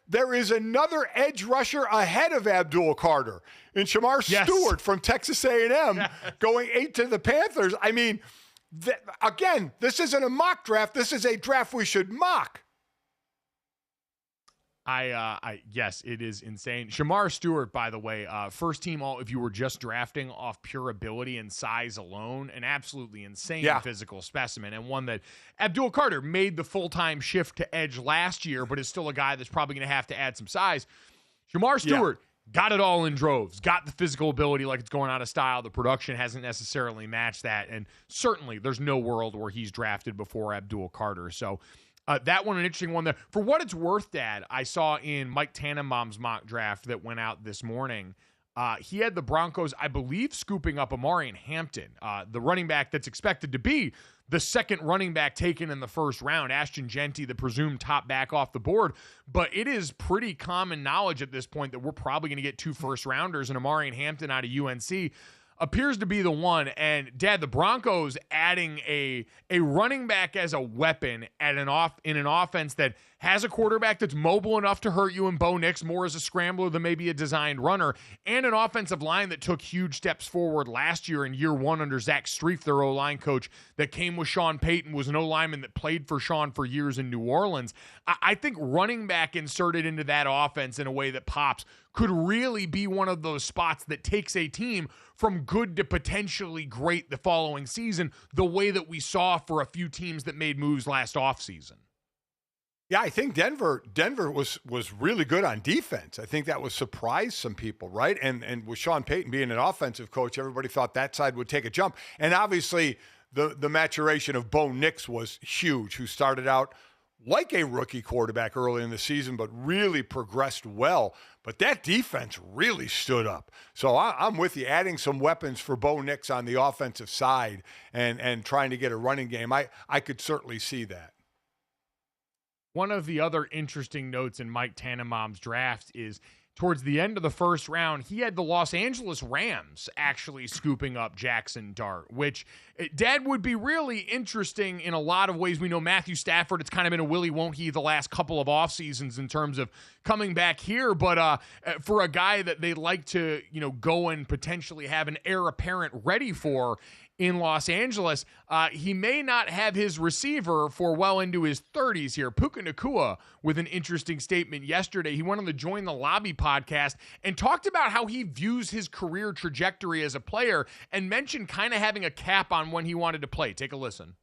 there is another edge rusher ahead of Abdul Carter in Shamar Stewart from Texas A&M going 8 to the Panthers. I mean, again, this isn't a mock draft. This is a draft we should mock. Yes, it is insane. Shamar Stewart, by the way, first team all, if you were just drafting off pure ability and size alone, an absolutely insane physical specimen, and one that Abdul Carter made the full-time shift to edge last year, but is still a guy that's probably going to have to add some size. Shamar Stewart got it all in droves, got the physical ability like it's going out of style. The production hasn't necessarily matched that, and certainly there's no world where he's drafted before Abdul Carter. So that one, an interesting one there. For what it's worth, Dad, I saw in Mike Tannenbaum's mock draft that went out this morning, he had the Broncos, I believe, scooping up Amarian Hampton, the running back that's expected to be the second running back taken in the first round. Ashton Genty, the presumed top back off the board. But it is pretty common knowledge at this point that we're probably going to get 2 first-rounders and Amarian Hampton out of UNC. appears to be the one. And Dad, the Broncos adding a running back as a weapon in an offense that has a quarterback that's mobile enough to hurt you in Bo Nix more as a scrambler than maybe a designed runner, and an offensive line that took huge steps forward last year in year one under Zach Strief, their O-line coach that came with Sean Payton, was an O-lineman that played for Sean for years in New Orleans. I think running back inserted into that offense in a way that pops could really be one of those spots that takes a team from good to potentially great the following season, the way that we saw for a few teams that made moves last offseason. Yeah, I think Denver was really good on defense. I think that was surprised some people, right? And with Sean Payton being an offensive coach, everybody thought that side would take a jump. And obviously the maturation of Bo Nix was huge, who started out like a rookie quarterback early in the season, but really progressed well. But that defense really stood up. So I'm with you, adding some weapons for Bo Nix on the offensive side and trying to get a running game. I could certainly see that. One of the other interesting notes in Mike Tannenbaum's draft is towards the end of the first round, he had the Los Angeles Rams actually scooping up Jackson Dart, which, Dad, would be really interesting in a lot of ways. We know Matthew Stafford, it's kind of been a willy won't he the last couple of off seasons in terms of coming back here, but for a guy that they like to, go and potentially have an heir apparent ready for in Los Angeles, he may not have his receiver for well into his 30s here. Puka Nacua with an interesting statement yesterday. He went on the Join the Lobby podcast and talked about how he views his career trajectory as a player and mentioned kind of having a cap on when he wanted to play. Take a listen.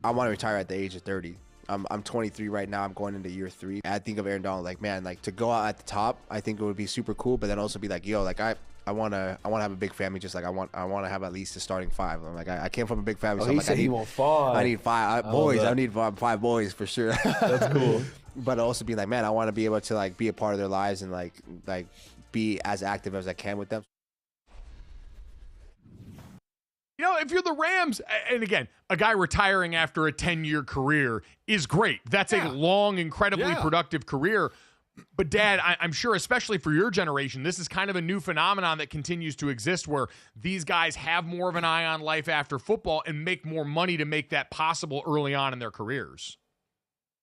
I want to retire at the age of 30. I'm 23 right now. I'm going into year 3. I think of Aaron Donald like, man, like to go out at the top, I think it would be super cool, but then also be like, yo, like I want to have a big family, just like I want to have at least a starting 5. I'm like, I came from a big family, so I'm like, I need 5 boys. I need 5 boys for sure. That's cool. But also be like, man, I want to be able to like be a part of their lives and like be as active as I can with them. If you're the Rams, and again, a guy retiring after a 10-year career is great. That's a long, incredibly productive career. But, Dad, I'm sure, especially for your generation, this is kind of a new phenomenon that continues to exist where these guys have more of an eye on life after football and make more money to make that possible early on in their careers.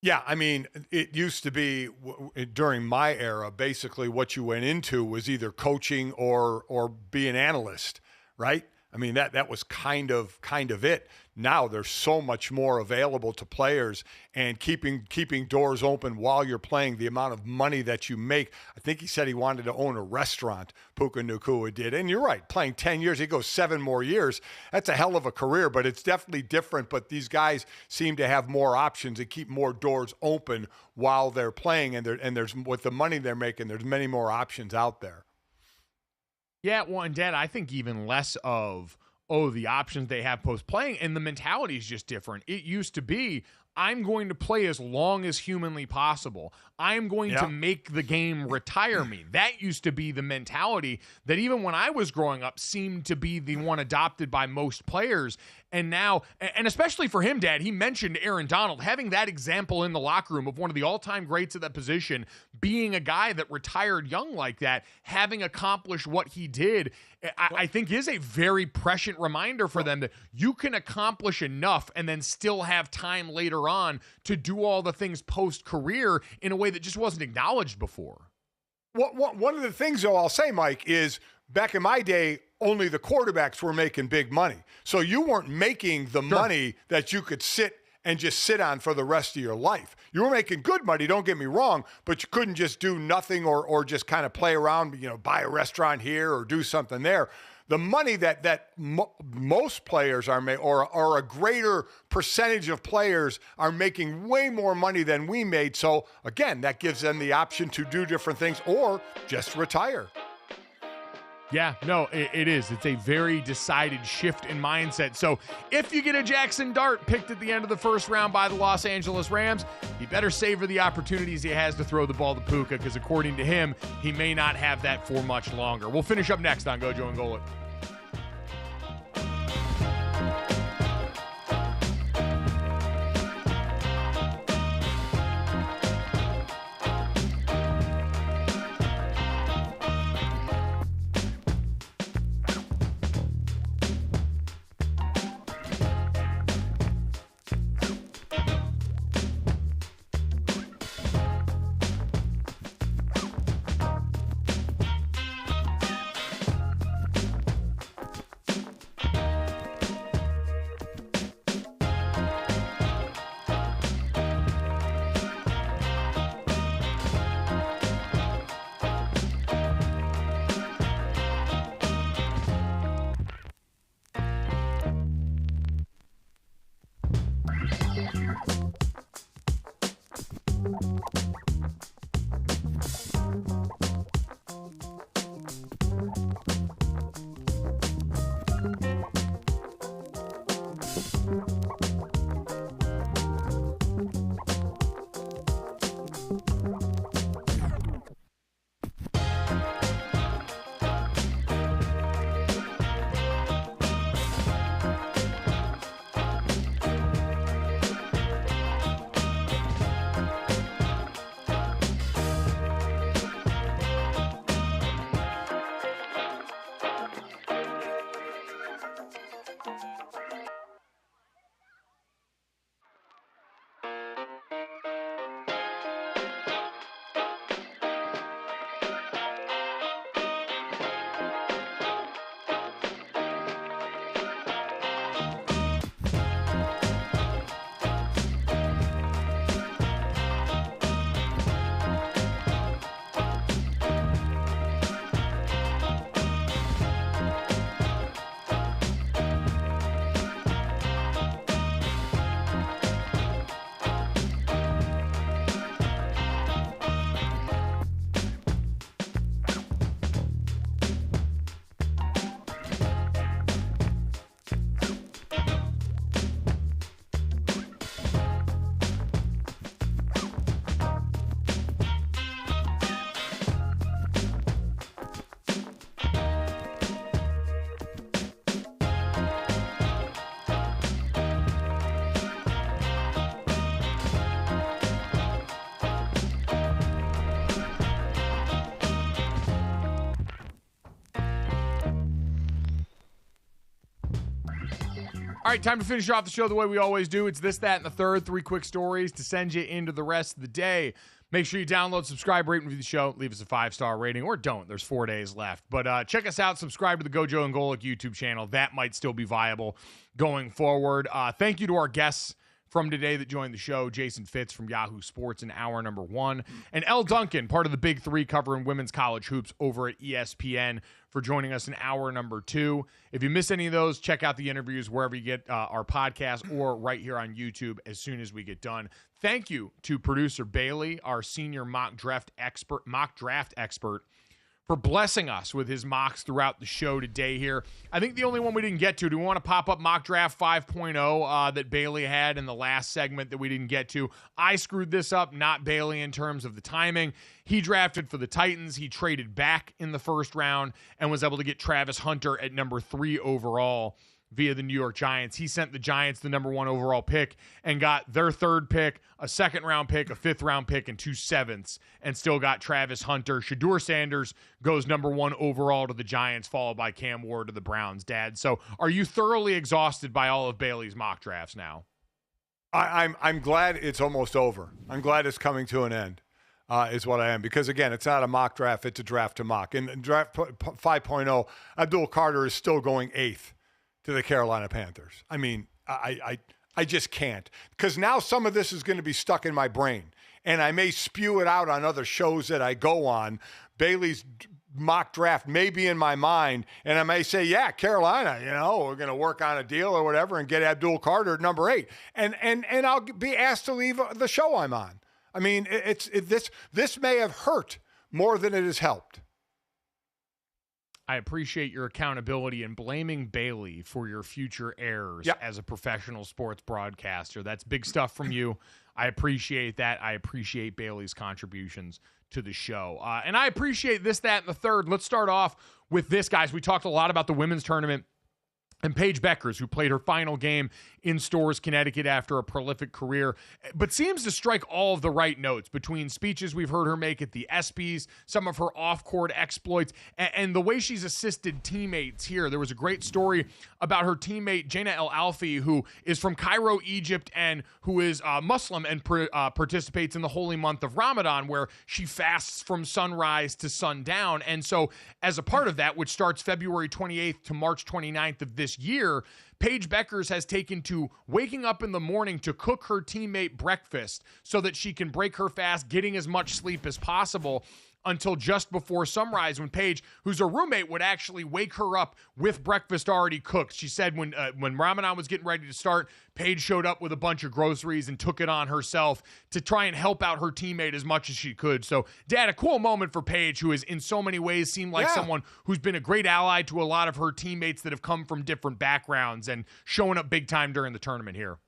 Yeah, I mean, it used to be during my era, basically what you went into was either coaching or be an analyst, right? I mean, that was kind of it. Now there's so much more available to players, and keeping doors open while you're playing, the amount of money that you make. I think he said he wanted to own a restaurant, Puka Nacua did. And you're right, playing 10 years, he goes 7 more years. That's a hell of a career, but it's definitely different. But these guys seem to have more options and keep more doors open while they're playing, and there's with the money they're making, there's many more options out there. Yeah, well, and Dad, I think even less of, the options they have post-playing, and the mentality is just different. It used to be, I'm going to play as long as humanly possible. I'm going to make the game retire me. That used to be the mentality that even when I was growing up seemed to be the one adopted by most players. And now, and especially for him, Dad, he mentioned Aaron Donald, having that example in the locker room of one of the all-time greats at that position, being a guy that retired young like that, having accomplished what he did, I think is a very prescient reminder for them that you can accomplish enough and then still have time later on to do all the things post-career in a way that just wasn't acknowledged before. One of the things, though, I'll say, Mike, is back in my day, only the quarterbacks were making big money. So you weren't making the money that you could sit on for the rest of your life. You were making good money, don't get me wrong, but you couldn't just do nothing or just kind of play around, buy a restaurant here or do something there. The money that most players are making, or a greater percentage of players are making way more money than we made. So, again, that gives them the option to do different things or just retire. Yeah, no, it is. It's a very decided shift in mindset. So if you get a Jackson Dart picked at the end of the first round by the Los Angeles Rams, he better savor the opportunities he has to throw the ball to Puka, because according to him, he may not have that for much longer. We'll finish up next on Gojo and Golic. All right, time to finish off the show the way we always do. It's this, that, and the third. 3 quick stories to send you into the rest of the day. Make sure you download, subscribe, rate, and review the show. Leave us a 5-star rating, or don't. There's 4 days left. But check us out. Subscribe to the Gojo and Golic YouTube channel. That might still be viable going forward. Thank you to our guests from today that joined the show. Jason Fitz from Yahoo Sports in hour number 1. And ELLE Duncan, part of the Big Three covering women's college hoops over at ESPN, for joining us in hour number 2. If you miss any of those, check out the interviews wherever you get our podcast or right here on YouTube as soon as we get done. Thank you to producer Bailey, our senior mock draft expert, for blessing us with his mocks throughout the show today here. I think the only one we didn't get to, do we want to pop up Mock Draft 5.0 that Bailey had in the last segment that we didn't get to? I screwed this up, not Bailey, in terms of the timing. He drafted for the Titans. He traded back in the first round and was able to get Travis Hunter at number 3 overall via the New York Giants. He sent the Giants the number 1 overall pick and got their 3rd pick, a 2nd-round pick, a 5th-round pick, and 2 7ths, and still got Travis Hunter. Shedeur Sanders goes number 1 overall to the Giants, followed by Cam Ward to the Browns, Dad. So are you thoroughly exhausted by all of Bailey's mock drafts now? I'm glad it's almost over. I'm glad it's coming to an end. Is what I am. Because, again, it's not a mock draft, it's a draft to mock. In draft 5.0, Abdul Carter is still going 8th to the Carolina Panthers. I mean, I just can't. Because now some of this is going to be stuck in my brain. And I may spew it out on other shows that I go on. Bailey's mock draft may be in my mind. And I may say, yeah, Carolina, we're going to work on a deal or whatever and get Abdul Carter at number 8. And I'll be asked to leave the show I'm on. I mean, this may have hurt more than it has helped. I appreciate your accountability and blaming Bailey for your future errors as a professional sports broadcaster. That's big stuff from you. I appreciate that. I appreciate Bailey's contributions to the show. And I appreciate this, that, and the third. Let's start off with this, guys. We talked a lot about the women's tournament and Paige Beckers, who played her final game in Storrs, Connecticut after a prolific career, but seems to strike all of the right notes between speeches we've heard her make at the ESPYs, some of her off-court exploits, and the way she's assisted teammates here. There was a great story about her teammate, Jaina El Alfi, who is from Cairo, Egypt, and who is Muslim and participates in the holy month of Ramadan, where she fasts from sunrise to sundown. And so as a part of that, which starts February 28th to March 29th of this year, Paige Beckers has taken to waking up in the morning to cook her teammate breakfast so that she can break her fast, getting as much sleep as possible until just before sunrise, when Paige, who's a roommate, would actually wake her up with breakfast already cooked. She said when Ramadan was getting ready to start, Paige showed up with a bunch of groceries and took it on herself to try and help out her teammate as much as she could. So, Dad, a cool moment for Paige, who has in so many ways seemed like someone who's been a great ally to a lot of her teammates that have come from different backgrounds and showing up big time during the tournament here.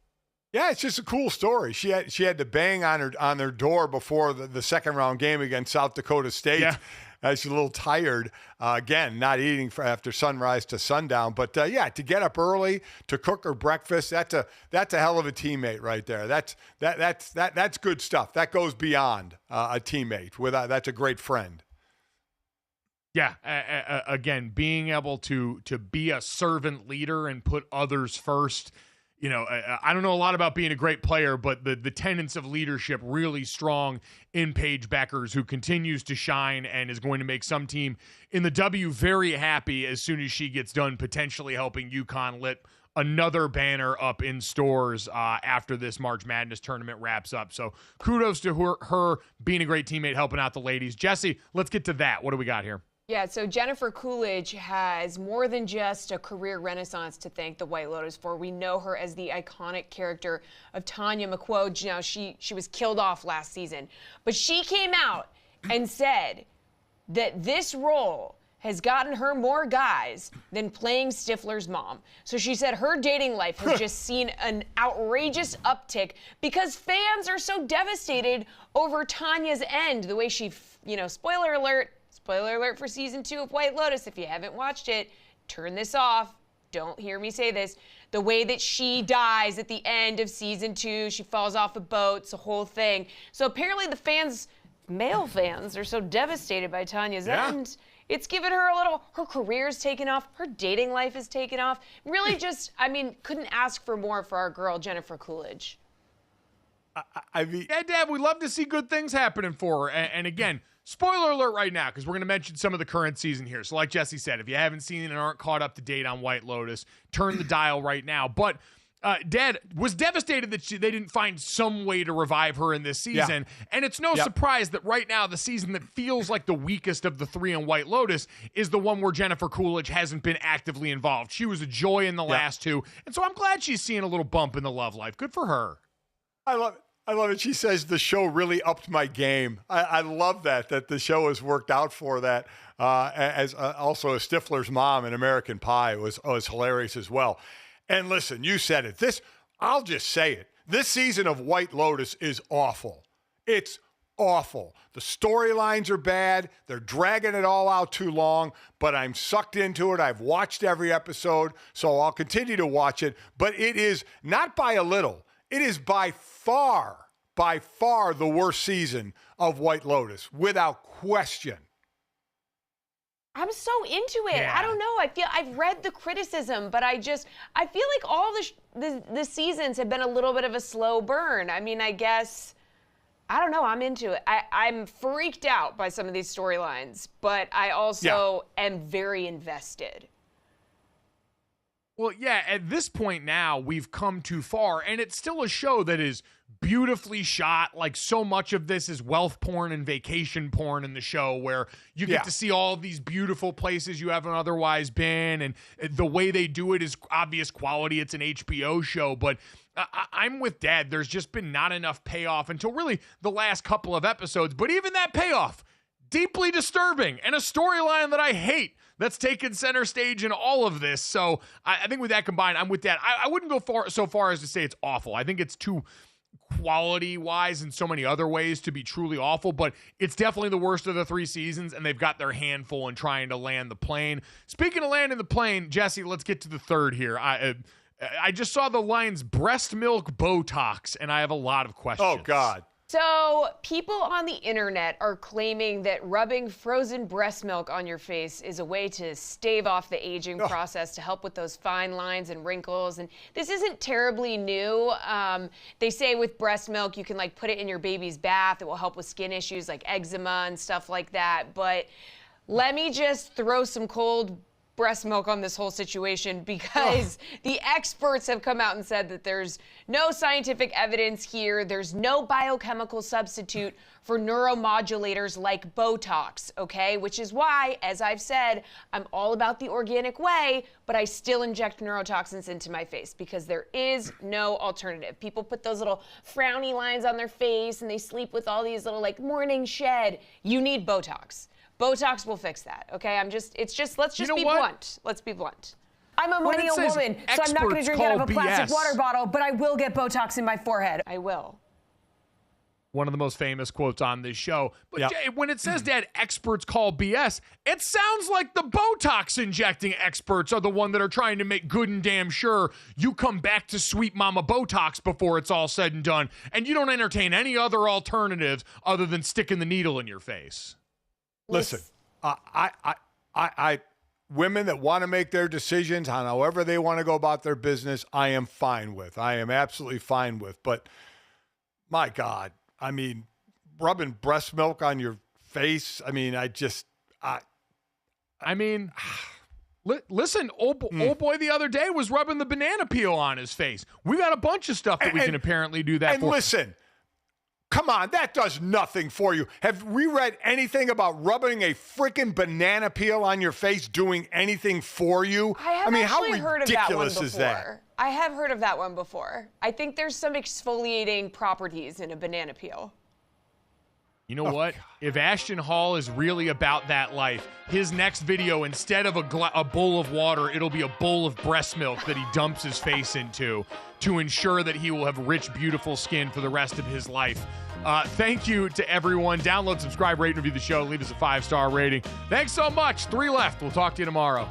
Yeah, it's just a cool story. She had to bang on their door before the second round game against South Dakota State. Yeah. She's a little tired. Again, not eating after sunrise to sundown. But to get up early to cook her breakfast, that's a hell of a teammate right there. That's good stuff. That goes beyond a teammate. That's a great friend. Yeah, again, being able to be a servant leader and put others first. I don't know a lot about being a great player, but the tenets of leadership really strong in Paige Beckers, who continues to shine and is going to make some team in the W very happy as soon as she gets done potentially helping UConn lit another banner up in Storrs after this March Madness tournament wraps up. So kudos to her being a great teammate, helping out the ladies. Jesse, let's get to that. What do we got here? Yeah, so Jennifer Coolidge has more than just a career renaissance to thank the White Lotus for. We know her as the iconic character of Tanya McQuoid. Now, she was killed off last season. But she came out and said that this role has gotten her more guys than playing Stifler's mom. So she said her dating life has just seen an outrageous uptick because fans are so devastated over Tanya's end, the way she, spoiler alert for season 2 of White Lotus. If you haven't watched it, turn this off. Don't hear me say this. The way that she dies at the end of season 2, she falls off a boat, it's a whole thing. So apparently the fans, male fans, are so devastated by Tanya's end. It's given her her career's taken off, her dating life is taken off. Really just, I mean, couldn't ask for more for our girl, Jennifer Coolidge. I mean, yeah, Dad, we love to see good things happening for her. And again, spoiler alert right now, because we're going to mention some of the current season here. So like Jesse said, if you haven't seen it and aren't caught up to date on White Lotus, turn the dial right now. But Dad was devastated that they didn't find some way to revive her in this season. Yeah. And it's no surprise that right now the season that feels like the weakest of the three in White Lotus is the one where Jennifer Coolidge hasn't been actively involved. She was a joy in the last two. And so I'm glad she's seeing a little bump in the love life. Good for her. I love it. She says the show really upped my game. I love that the show has worked out for that. As also Stifler's mom in American Pie was hilarious as well. And listen, you said it. I'll just say it. This season of White Lotus is awful. It's awful. The storylines are bad. They're dragging it all out too long, but I'm sucked into it. I've watched every episode, so I'll continue to watch it. But it is not by a little. It is by far the worst season of White Lotus, without question. I'm so into it. Yeah. I don't know. I've read the criticism, but I feel like all the seasons have been a little bit of a slow burn. I mean, I guess, I don't know. I'm into it. I'm freaked out by some of these storylines, but I also am very invested. Well, yeah, at this point now, we've come too far, and it's still a show that is beautifully shot. Like, so much of this is wealth porn and vacation porn in the show, where you get to see all of these beautiful places you haven't otherwise been, and the way they do it is obvious quality. It's an HBO show, but I'm with Dad. There's just been not enough payoff until really the last couple of episodes, but even that payoff, deeply disturbing, and a storyline that I hate that's taken center stage in all of this. So I think with that combined, I'm with Dad. I wouldn't go so far as to say it's awful. I think it's too quality-wise in so many other ways to be truly awful, but it's definitely the worst of the three seasons, and they've got their handful in trying to land the plane. Speaking of landing the plane, Jesse, let's get to the third here. I just saw the lines breast milk Botox, and I have a lot of questions. Oh, God. So people on the internet are claiming that rubbing frozen breast milk on your face is a way to stave off the aging process, to help with those fine lines and wrinkles. And this isn't terribly new. They say with breast milk, you can like put it in your baby's bath. It will help with skin issues like eczema and stuff like that. But let me just throw some cold breast milk on this whole situation, because the experts have come out and said that there's no scientific evidence here. There's no biochemical substitute for neuromodulators like Botox, okay? Which is why, as I've said, I'm all about the organic way, but I still inject neurotoxins into my face because there is no alternative. People put those little frowny lines on their face and they sleep with all these little like morning shed. You need Botox. Botox will fix that, okay? let's just be blunt. Let's be blunt. I'm a millennial woman, so I'm not going to drink out of a plastic water bottle, but I will get Botox in my forehead. I will. One of the most famous quotes on this show. But Jay, when it says, Dad, experts call BS, it sounds like the Botox injecting experts are the one that are trying to make good and damn sure you come back to sweet mama Botox before it's all said and done, and you don't entertain any other alternatives other than sticking the needle in your face. Listen, women that want to make their decisions on however they want to go about their business, I am fine with. I am absolutely fine with. But my God, I mean, rubbing breast milk on your face. I mean, listen, old boy the other day was rubbing the banana peel on his face. We got a bunch of stuff that we can apparently do that for. And listen, come on, that does nothing for you. Have we read anything about rubbing a freaking banana peel on your face doing anything for you? I mean, how ridiculous is that? I have heard of that one before. I think there's some exfoliating properties in a banana peel. You know what? God. If Ashton Hall is really about that life, his next video, instead of a bowl of water, it'll be a bowl of breast milk that he dumps his face into to ensure that he will have rich, beautiful skin for the rest of his life. Thank you to everyone. Download, subscribe, rate, and review the show. Leave us a 5-star rating. Thanks so much. 3 left. We'll talk to you tomorrow.